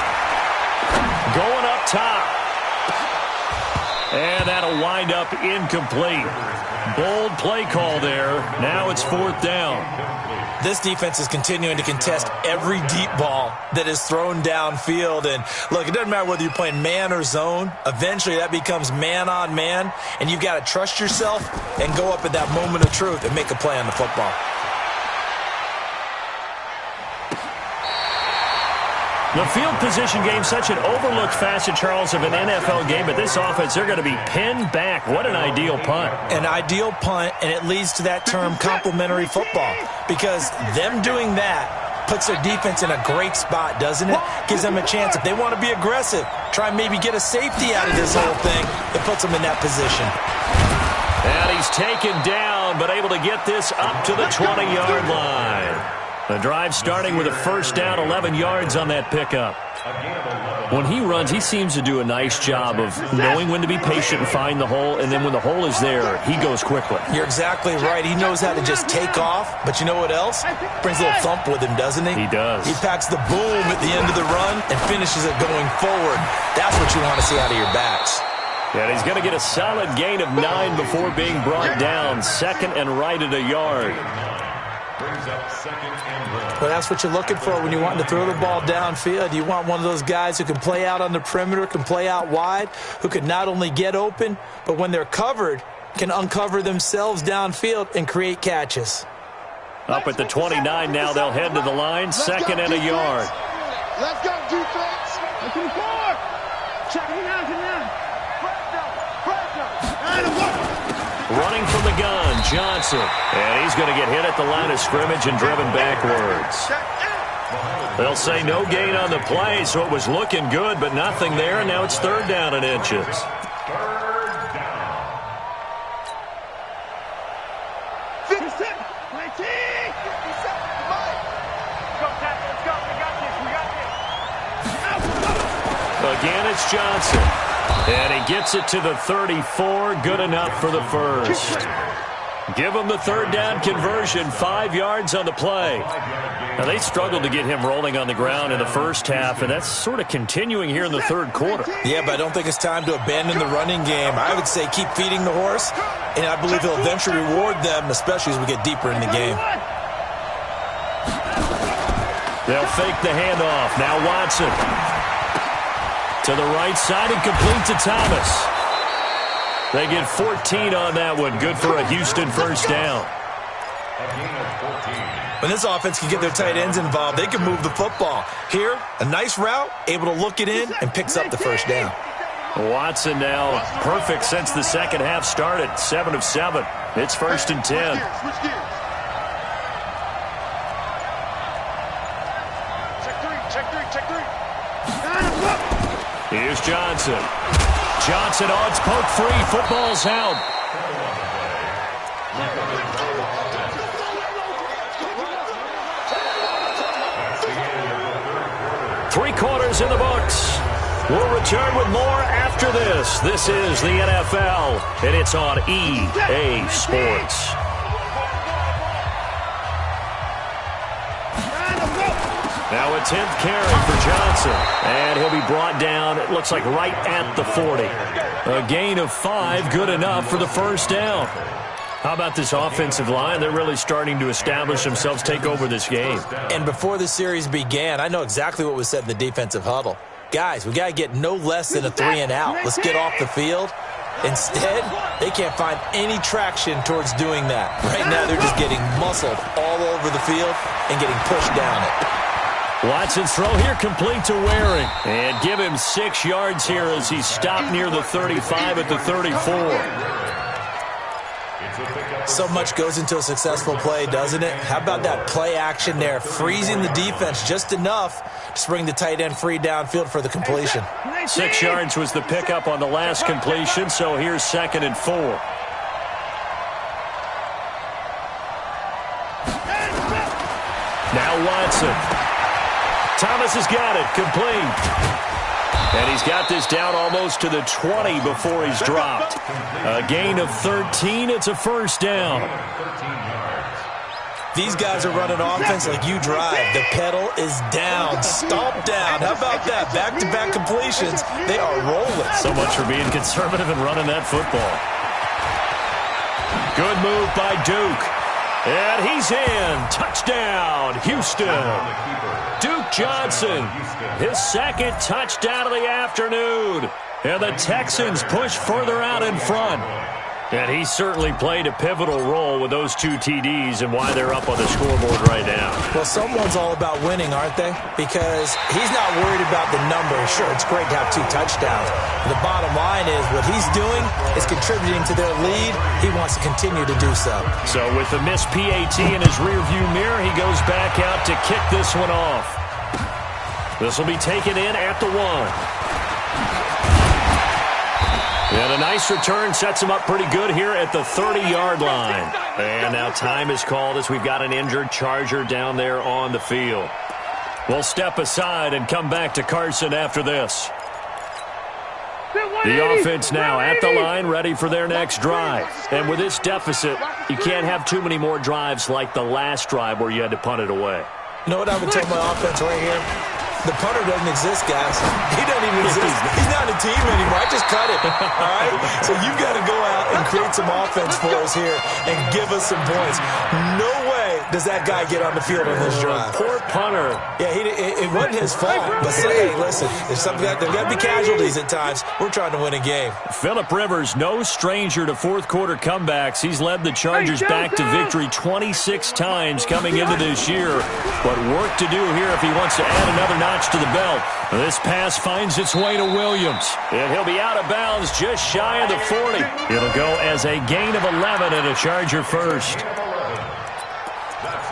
Going up top. And that'll wind up incomplete. Bold play call there. Now it's fourth down. This defense is continuing to contest every deep ball that is thrown downfield. And, look, it doesn't matter whether you're playing man or zone. Eventually that becomes man on man, and you've got to trust yourself and go up at that moment of truth and make a play on the football. The field position game, such an overlooked facet, Charles, of an NFL game. But this offense, they're going to be pinned back. What an ideal punt. An ideal punt, and it leads to that term complementary football. Because them doing that puts their defense in a great spot, doesn't it? Gives them a chance. If they want to be aggressive, try and maybe get a safety out of this whole thing, it puts them in that position. And he's taken down, but able to get this up to the 20-yard line. The drive starting with a first down, 11 yards on that pickup. When he runs, he seems to do a nice job of knowing when to be patient and find the hole, and then when the hole is there, he goes quickly. You're exactly right. He knows how to just take off, but you know what else? Brings a little thump with him, doesn't he? He does. He packs the boom at the end of the run and finishes it going forward. That's what you want to see out of your backs. And he's going to get a solid gain of 9 before being brought down. Second and right at a yard. Brings up second and one. Well, that's what you're looking for when you want to throw the ball downfield. You want one of those guys who can play out on the perimeter, can play out wide, who can not only get open, but when they're covered, can uncover themselves downfield and create catches. Up at the 29 now, they'll head to the line. Second and a yard. Let's go, defense. Let's move forward. Check him out. Running from the gun, Johnson. And he's going to get hit at the line of scrimmage and driven backwards. They'll say no gain on the play, so it was looking good, but nothing there, and now it's third down and inches. Third down. Again, it's Johnson. And he gets it to the 34. Good enough for the first. Give him the third down conversion. 5 yards on the play. Now, they struggled to get him rolling on the ground in the first half, and that's sort of continuing here in the third quarter. Yeah, but I don't think it's time to abandon the running game. I would say keep feeding the horse, and I believe he'll eventually reward them, especially as we get deeper in the game. They'll fake the handoff. Now Watson. To the right side and complete to Thomas. They get 14 on that one. Good for a Houston first down. When this offense can get their tight ends involved, they can move the football. Here, a nice route, able to look it in, and picks up the first down. Watson now perfect since the second half started. 7 of 7. It's first and 10. Switch gears. Check three. Here's Johnson. Johnson odds poke free. Football's out. Three quarters in the books. We'll return with more after this. This is the NFL, and it's on EA Sports. Now a 10th carry for Johnson. And he'll be brought down, it looks like right at the 40. A gain of 5, good enough for the first down. How about this offensive line? They're really starting to establish themselves, take over this game. And before the series began, I know exactly what was said in the defensive huddle. Guys, we got to get no less than a 3-and-out. Let's get off the field. Instead, they can't find any traction towards doing that. Right now, they're just getting muscled all over the field and getting pushed down it. Watson's throw here complete to Waring. And give him 6 yards here as he stopped near the 35 at the 34. So much goes into a successful play, doesn't it? How about that play action there, freezing the defense just enough to bring the tight end free downfield for the completion. 6 yards was the pickup on the last completion, so here's 2nd and 4. Now Watson. Thomas has got it, complete. And he's got this down almost to the 20 before he's dropped. A gain of 13. It's a first down. These guys are running offense like you drive. The pedal is down, stomp down. How about that? Back-to-back completions. They are rolling. So much for being conservative and running that football. Good move by Duke. And he's in. Touchdown, Houston. Duke Johnson, his 2nd touchdown of the afternoon. And the Texans push further out in front. And he certainly played a pivotal role with those 2 TDs and why they're up on the scoreboard right now. Well, someone's all about winning, aren't they? Because he's not worried about the number. Sure, it's great to have 2 touchdowns. The bottom line is what he's doing is contributing to their lead. He wants to continue to do so. So with the missed PAT in his rearview mirror, he goes back out to kick this one off. This will be taken in at the 1. And a nice return sets him up pretty good here at the 30-yard line. And now time is called as we've got an injured Charger down there on the field. We'll step aside and come back to Carson after this. The offense now at the line, ready for their next drive. And with this deficit, you can't have too many more drives like the last drive where you had to punt it away. You know what I would tell my offense right here? The punter doesn't exist, guys. He doesn't even exist. He's not a team anymore. I just cut him. All right? So you've got to go out and create some offense for us here and give us some points. No way does that guy get on the field on this drive. Poor punter. Yeah, it wasn't his fault. But say, hey, listen, there's got to be casualties at times. We're trying to win a game. Phillip Rivers, no stranger to fourth-quarter comebacks. He's led the Chargers back to victory 26 times coming into this year. But work to do here if he wants to add another notch to the belt. This pass finds its way to Williams. And he'll be out of bounds just shy of the 40. It'll go as a gain of 11 and a Charger first.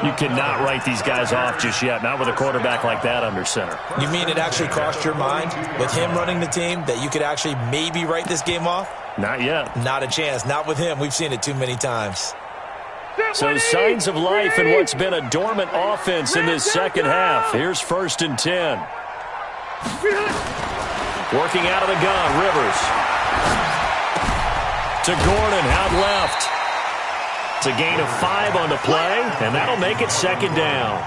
You cannot write these guys off just yet, not with a quarterback like that under center. You mean it actually crossed your mind with him running the team that you could actually maybe write this game off? Not yet. Not a chance. Not with him. We've seen it too many times. So signs of life in what's been a dormant offense in this second half. Here's 1st and 10. Working out of the gun, Rivers. To Gordon, out left. It's a gain of 5 on the play, and that'll make it 2nd down.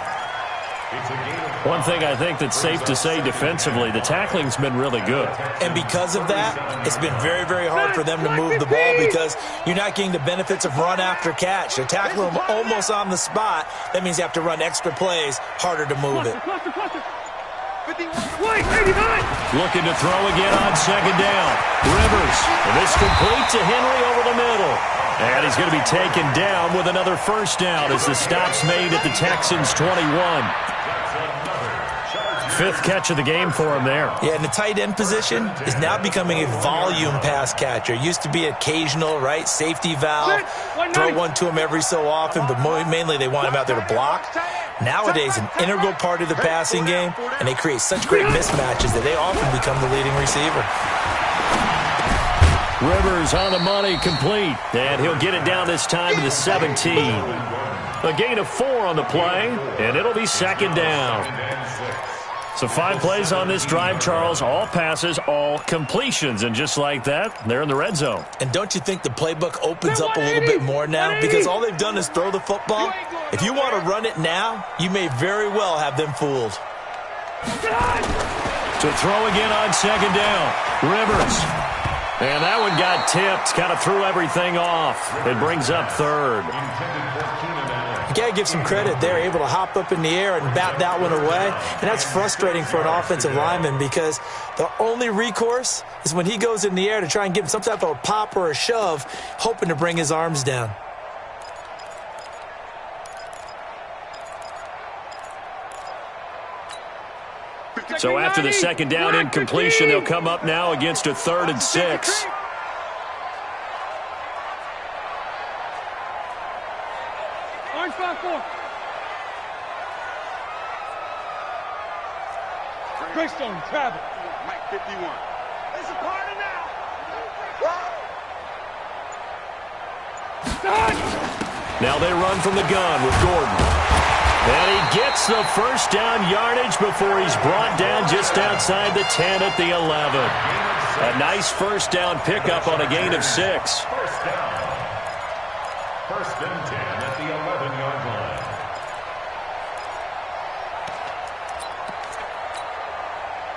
One thing I think that's safe to say defensively, the tackling's been really good. And because of that, it's been very, very hard for them to move the ball because you're not getting the benefits of run after catch. They're tackling them almost on the spot. That means you have to run extra plays, harder to move it. Looking to throw again on 2nd down. Rivers, and this complete to Henry over the middle. And he's going to be taken down with another first down as the stop's made at the Texans' 21. 5th catch of the game for him there. Yeah, and the tight end position is now becoming a volume pass catcher. Used to be occasional, right? Safety valve. Throw one to him every so often, but mainly they want him out there to block. Nowadays, an integral part of the passing game, and they create such great mismatches that they often become the leading receiver. Rivers on the money, complete. And he'll get it down this time to the 17. A gain of 4 on the play, and it'll be 2nd down. So 5 plays on this drive, Charles. All passes, all completions. And just like that, they're in the red zone. And don't you think the playbook opens up a little bit more now? Because all they've done is throw the football. If you want to run it now, you may very well have them fooled. To throw again on second down. Rivers. And that one got tipped. Kind of threw everything off. It brings up third. You got to give some credit. They're able to hop up in the air and bat that one away. And that's frustrating for an offensive lineman because the only recourse is when he goes in the air to try and give him some type of a pop or a shove, hoping to bring his arms down. So after the second down incompletion, they'll come up now against a 3rd and 6. Orange 5-4. Greystone, travel. Mike 51. It's a party now. Now they run from the gun with Gordon. And he gets the first down yardage before he's brought down just outside the 10 at the 11. A nice first down pickup on a gain of 6. First down. 1st and 10 at the 11-yard line.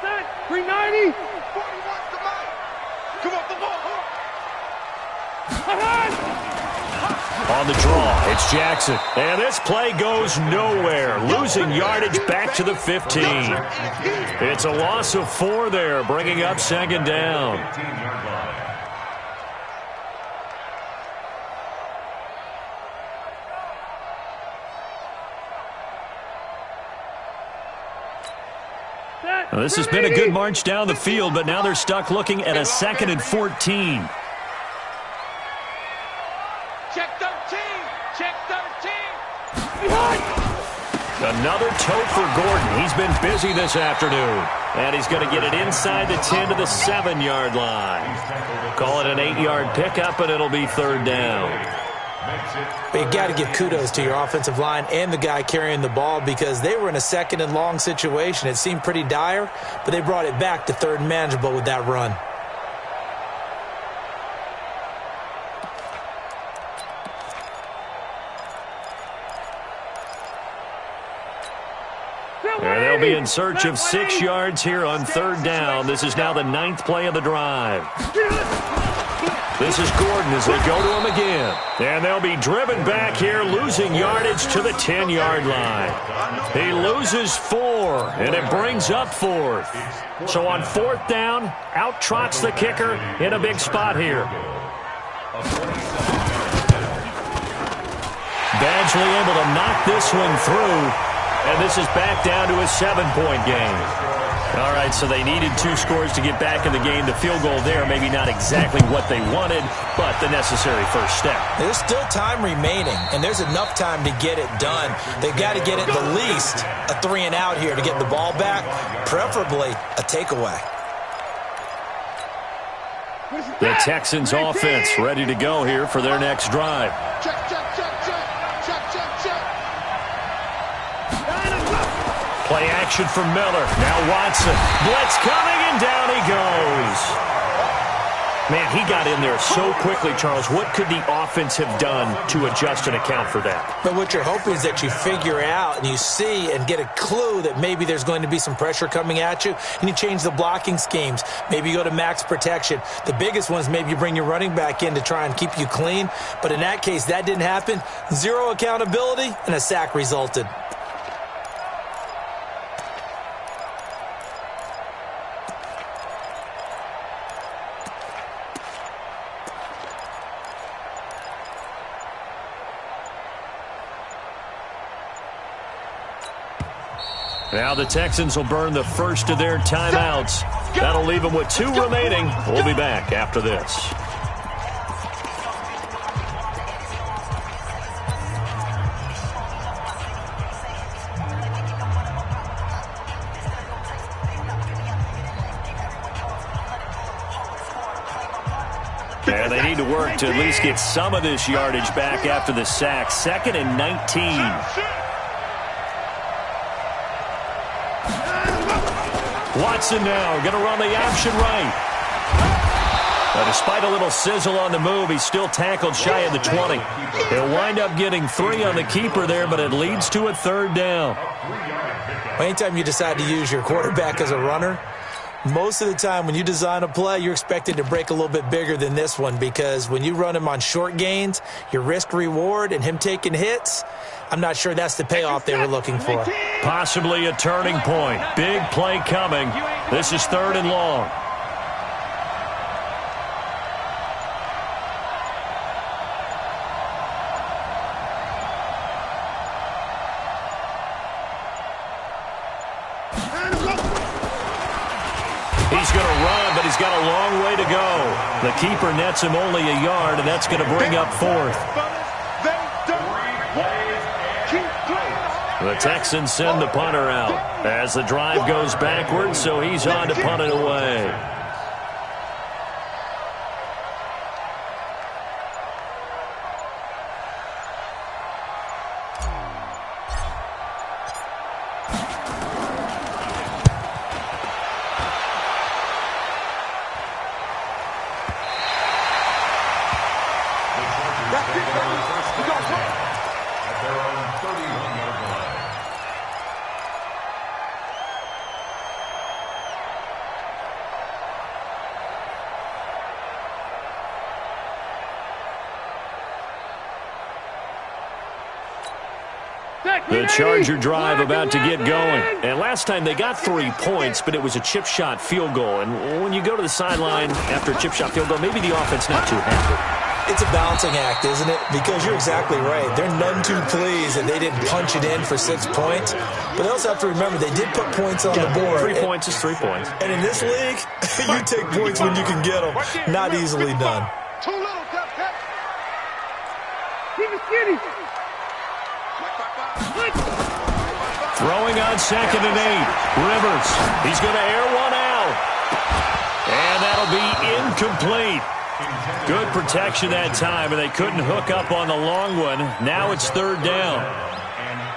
Set. 390. 41 to Mike. Come off the ball. On the draw, it's Jackson. And this play goes nowhere. Losing yardage back to the 15. It's a loss of 4 there, bringing up second down. 15-yard line. Well, this has been a good march down the field, but now they're stuck looking at a 2nd and 14. Check 13. Check 13. Another tote for Gordon. He's been busy this afternoon. And he's going to get it inside the 10 to the 7-yard line. Call it an 8-yard pickup, and it'll be 3rd down. But you got to give kudos to your offensive line and the guy carrying the ball because they were in a 2nd and long situation. It seemed pretty dire, but they brought it back to 3rd and manageable with that run. And they'll be in search of 6 yards here on 3rd down. This is now the 9th play of the drive. This is Gordon as they go to him again. And they'll be driven back here, losing yardage to the 10-yard line. He loses 4, and it brings up 4th. So on 4th down, out trots the kicker in a big spot here. Badgley able to knock this one through. And this is back down to a 7-point game. All right, so they needed 2 scores to get back in the game. The field goal there, maybe not exactly what they wanted, but the necessary first step. There's still time remaining, and there's enough time to get it done. They've got to get at the least a 3 and out here to get the ball back, preferably a takeaway. The Texans offense ready to go here for their next drive. Check, check, check, check. Check, check, check. Play action from Miller. Now Watson. Blitz coming, and down he goes. Man, he got in there so quickly, Charles. What could the offense have done to adjust and account for that? But what you're hoping is that you figure out and you see and get a clue that maybe there's going to be some pressure coming at you, and you change the blocking schemes. Maybe you go to max protection. The biggest one is maybe you bring your running back in to try and keep you clean. But in that case, that didn't happen. 0 accountability, and a sack resulted. Now the Texans will burn the first of their timeouts. That'll leave them with 2 remaining. We'll be back after this. And they need to work to at least get some of this yardage back after the sack. 2nd and 19. Watson now going to run the option right. Despite a little sizzle on the move, he's still tackled shy of the 20. He'll wind up getting 3 on the keeper there, but it leads to a 3rd down. Anytime you decide to use your quarterback as a runner, most of the time when you design a play, you're expected to break a little bit bigger than this one, because when you run him on short gains, your risk-reward and him taking hits, I'm not sure that's the payoff they were looking for. Possibly a turning point. Big play coming. This is 3rd and long. He's going to run, but he's got a long way to go. The keeper nets him only a yard, and that's going to bring up 4th. The Texans send the punter out as the drive goes backwards, so he's on to punt it away. The Charger drive about to get going. And last time they got 3 points, but it was a chip shot field goal. And when you go to the sideline after a chip shot field goal, maybe the offense not too happy. It's a balancing act, isn't it? Because you're exactly right. They're none too pleased that they didn't punch it in for 6 points. But they also have to remember they did put points on the board. 3 points is 3 points. And in this league, you take points when you can get them. Not easily done. Too little, keep it skinny. Throwing on 2nd and 8. Rivers. He's going to air one out. And that'll be incomplete. Good protection that time, and they couldn't hook up on the long one. Now it's 3rd down.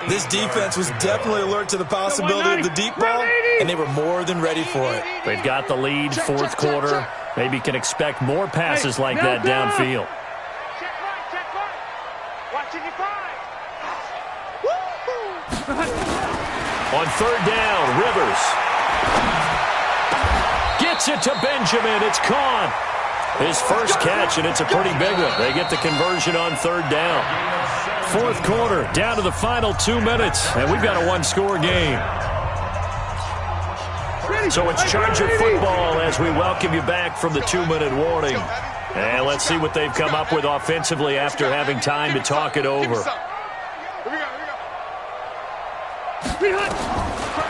This defense was definitely alert to the possibility of the deep ball, and they were more than ready for it. They've got the lead, 4th quarter. Maybe can expect more passes like that downfield. Check right. Watching your five. On 3rd down, Rivers gets it to Benjamin. It's caught. His first catch, and it's a pretty big one. They get the conversion on 3rd down. 4th quarter, down to the final 2 minutes, and we've got a 1-score game. So it's Charger football as we welcome you back from the 2-minute warning. And let's see what they've come up with offensively after having time to talk it over.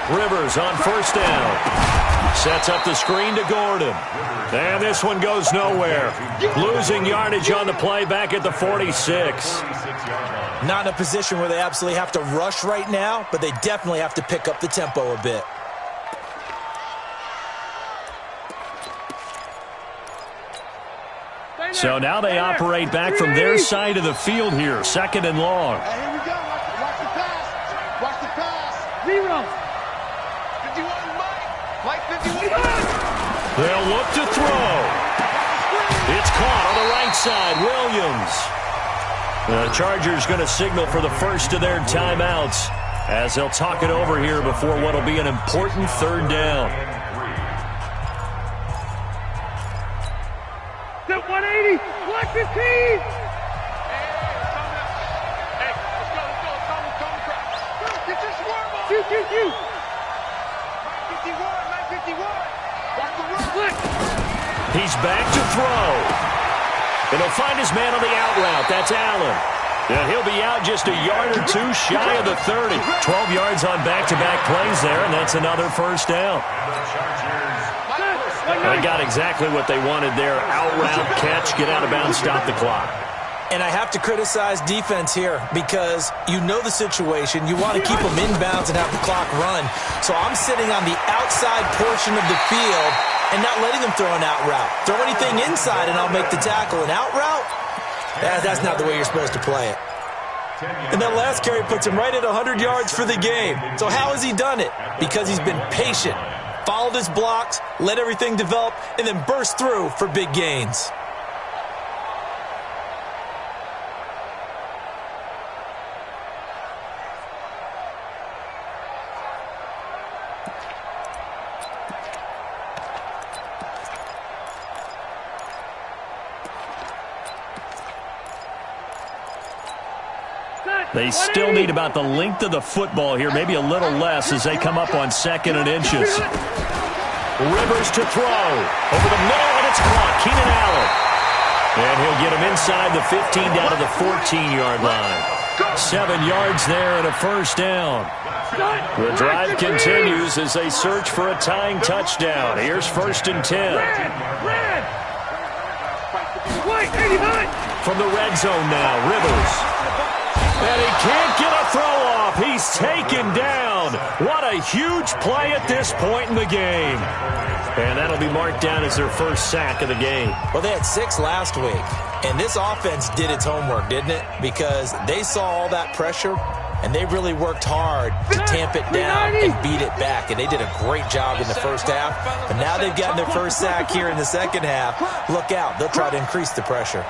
Rivers on 1st down. Sets up the screen to Gordon. And this one goes nowhere. Losing yardage on the play back at the 46. Not in a position where they absolutely have to rush right now, but they definitely have to pick up the tempo a bit. So now they operate back from their side of the field here. 2nd and long. Hey, here we go. Watch the pass. Watch the pass. 0. 51, Mike 51. They'll look to throw. It's caught on the right side. Williams. The Chargers going to signal for the first of their timeouts as they'll talk it over here before what will be an important 3rd down. 180, 115. Hey, let's go. Get your swarm on. Shoot. 951. Watch the run. He's back to throw. And he'll find his man on the out route. That's Allen. And he'll be out just a yard or 2 shy of the 30. 12 yards on back-to-back plays there, and that's another 1st down. They got exactly what they wanted there. Out route, catch, get out of bounds, stop the clock. And I have to criticize defense here because you know the situation. You want to keep them inbounds and have the clock run. So I'm sitting on the outside portion of the field and not letting them throw an out route. Throw anything inside and I'll make the tackle. An out route? That's not the way you're supposed to play it. And that last carry puts him right at 100 yards for the game. So how has he done it? Because he's been patient. followed his blocks, let everything develop, and then burst through for big gains. They still need about the length of the football here, maybe a little less as they come up on 2nd and inches. Rivers to throw. Over the middle, and it's caught. Keenan Allen. And he'll get him inside the 15 down to the 14-yard line. 7 yards there and a first down. The drive continues as they search for a tying touchdown. Here's 1st and 10. From the red zone now, Rivers. And he can't get a throw off. He's taken down. What a huge play at this point in the game. And that'll be marked down as their first sack of the game. Well, they had 6 last week. And this offense did its homework, didn't it? Because they saw all that pressure, and they really worked hard to tamp it down and beat it back. And they did a great job in the first half. But now they've gotten their first sack here in the second half. Look out. They'll try to increase the pressure.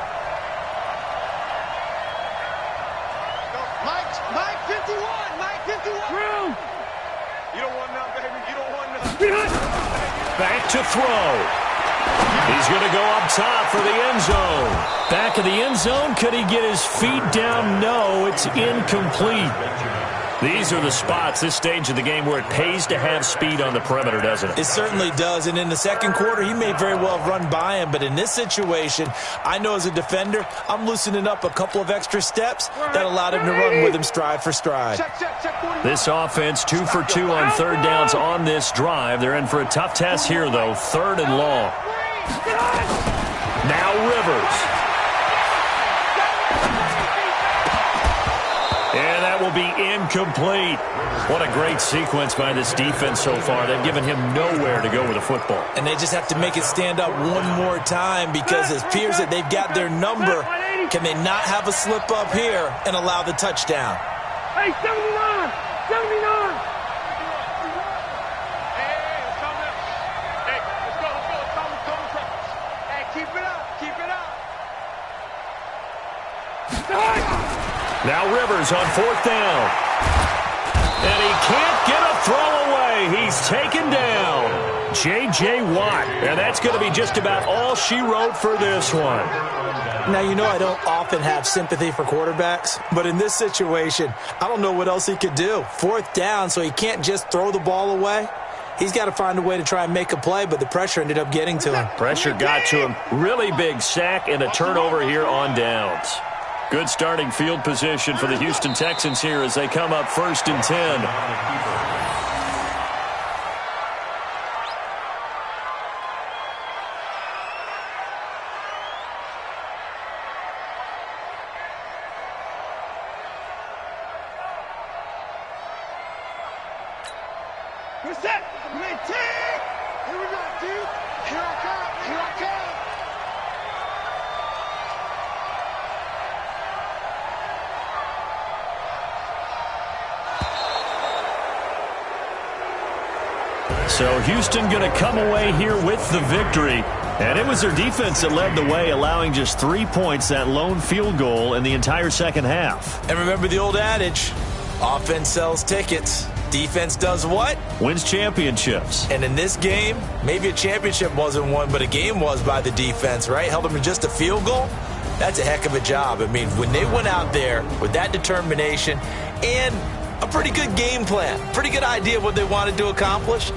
Back to throw. He's going to go up top for the end zone. Back of the end zone. Could he get his feet down? No, it's incomplete. These are the spots, this stage of the game, where it pays to have speed on the perimeter, doesn't it? It certainly does. And in the second quarter, he may very well have run by him. But in this situation, I know as a defender, I'm loosening up a couple of extra steps that allowed him to run with him stride for stride. This offense 2 for 2 on 3rd downs on this drive. They're in for a tough test here, though. 3rd and long. Now Rivers. And that will be incomplete. What a great sequence by this defense so far. They've given him nowhere to go with the football. And they just have to make it stand up one more time because it appears that they've got their number. Can they not have a slip up here and allow the touchdown? Hey, 79! 79! Now Rivers on 4th down. And he can't get a throw away. He's taken down. J.J. Watt. And that's going to be just about all she wrote for this one. Now, you know I don't often have sympathy for quarterbacks, but in this situation, I don't know what else he could do. 4th down, so he can't just throw the ball away. He's got to find a way to try and make a play, but the pressure ended up getting to him. Pressure got to him. Really big sack and a turnover here on downs. Good starting field position for the Houston Texans here as they come up 1st and 10. We're set. We made 10. Here we go, dude. Here I come. Here I come. So Houston going to come away here with the victory. And it was their defense that led the way, allowing just 3 points, that lone field goal in the entire second half. And remember the old adage, offense sells tickets. Defense does what? Wins championships. And in this game, maybe a championship wasn't won, but a game was by the defense, right? Held them to just a field goal. That's a heck of a job. I mean, when they went out there with that determination and a pretty good game plan, pretty good idea of what they wanted to accomplish,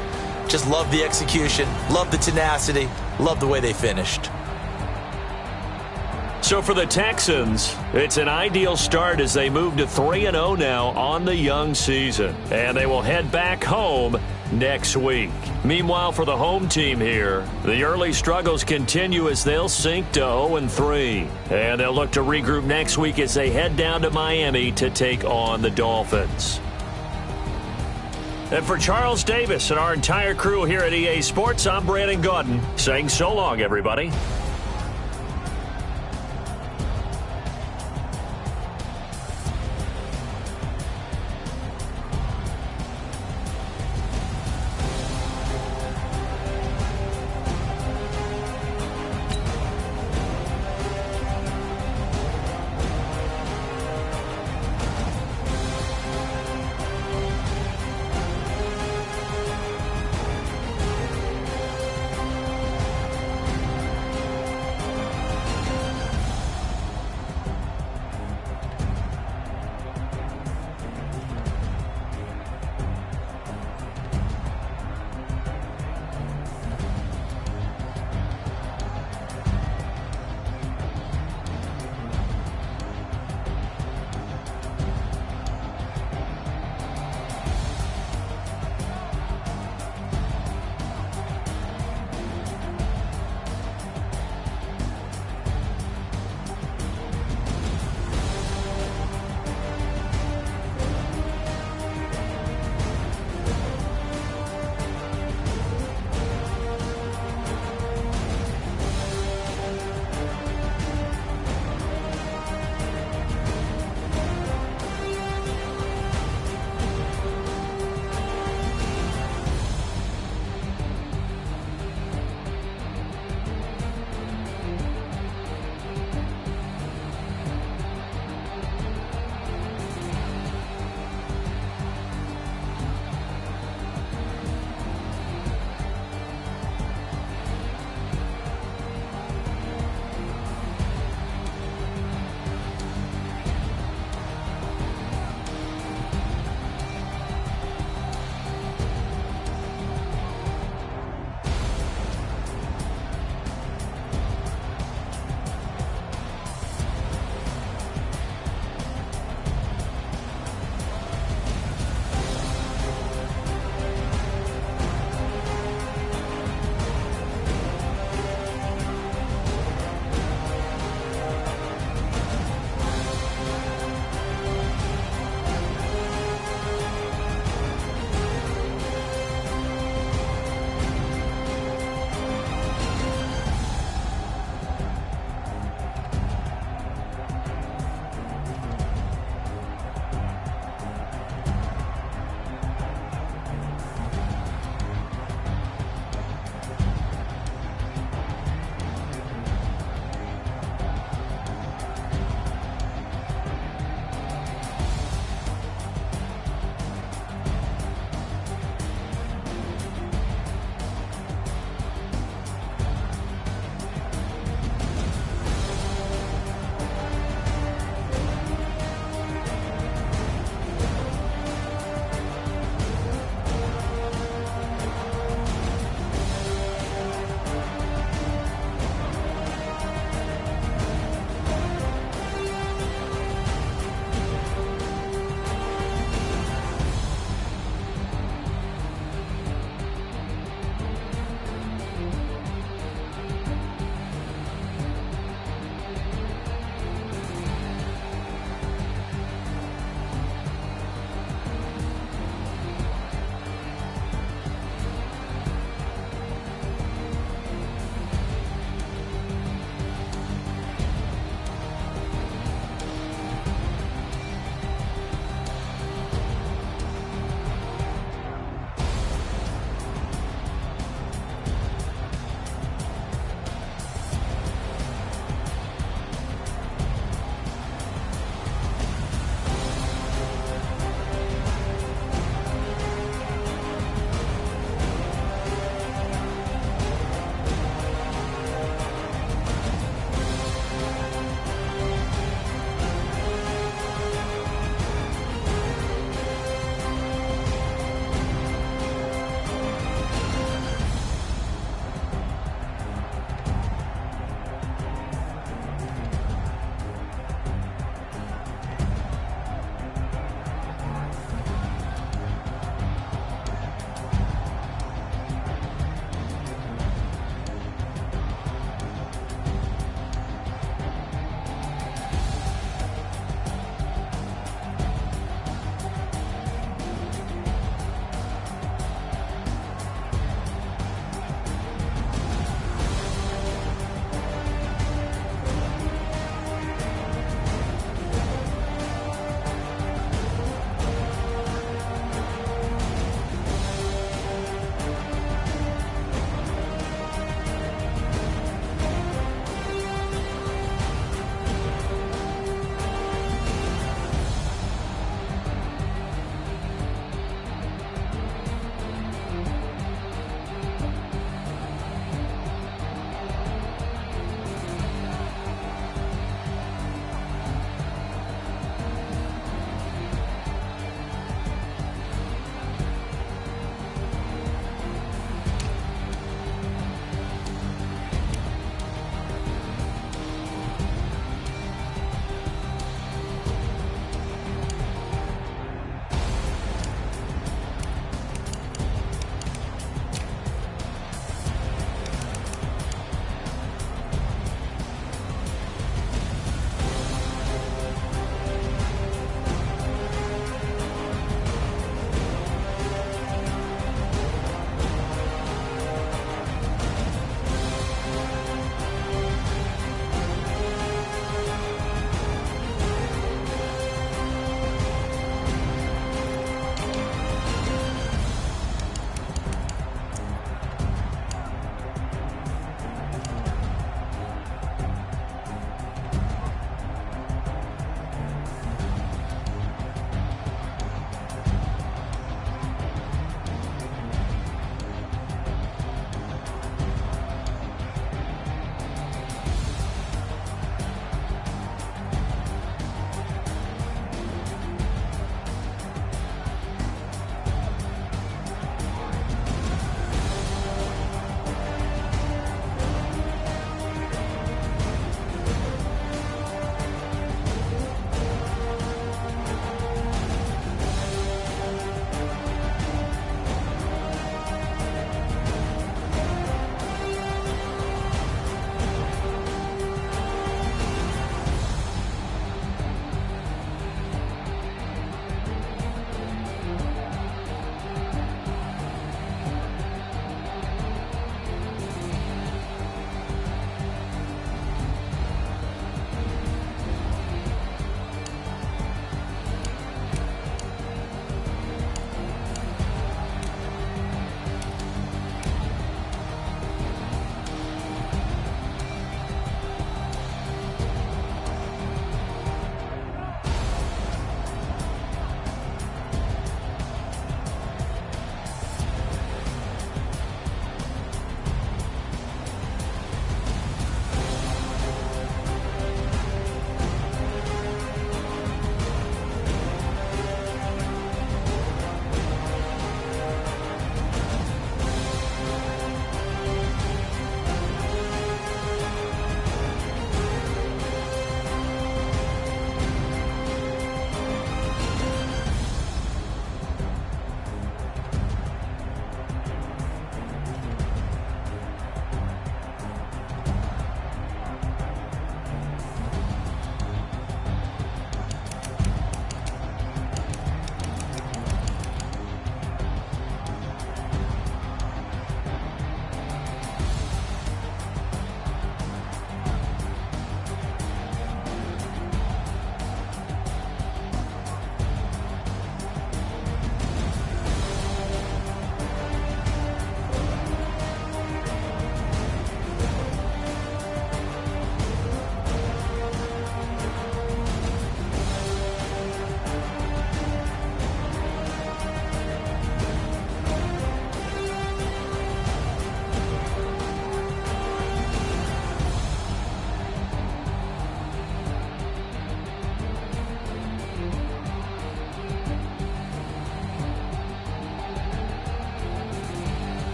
just love the execution, love the tenacity, love the way they finished. So for the Texans, it's an ideal start as they move to 3-0 now on the young season. And they will head back home next week. Meanwhile, for the home team here, the early struggles continue as they'll sink to 0-3. And they'll look to regroup next week as they head down to Miami to take on the Dolphins. And for Charles Davis and our entire crew here at EA Sports, I'm Brandon Gaudin saying so long, everybody.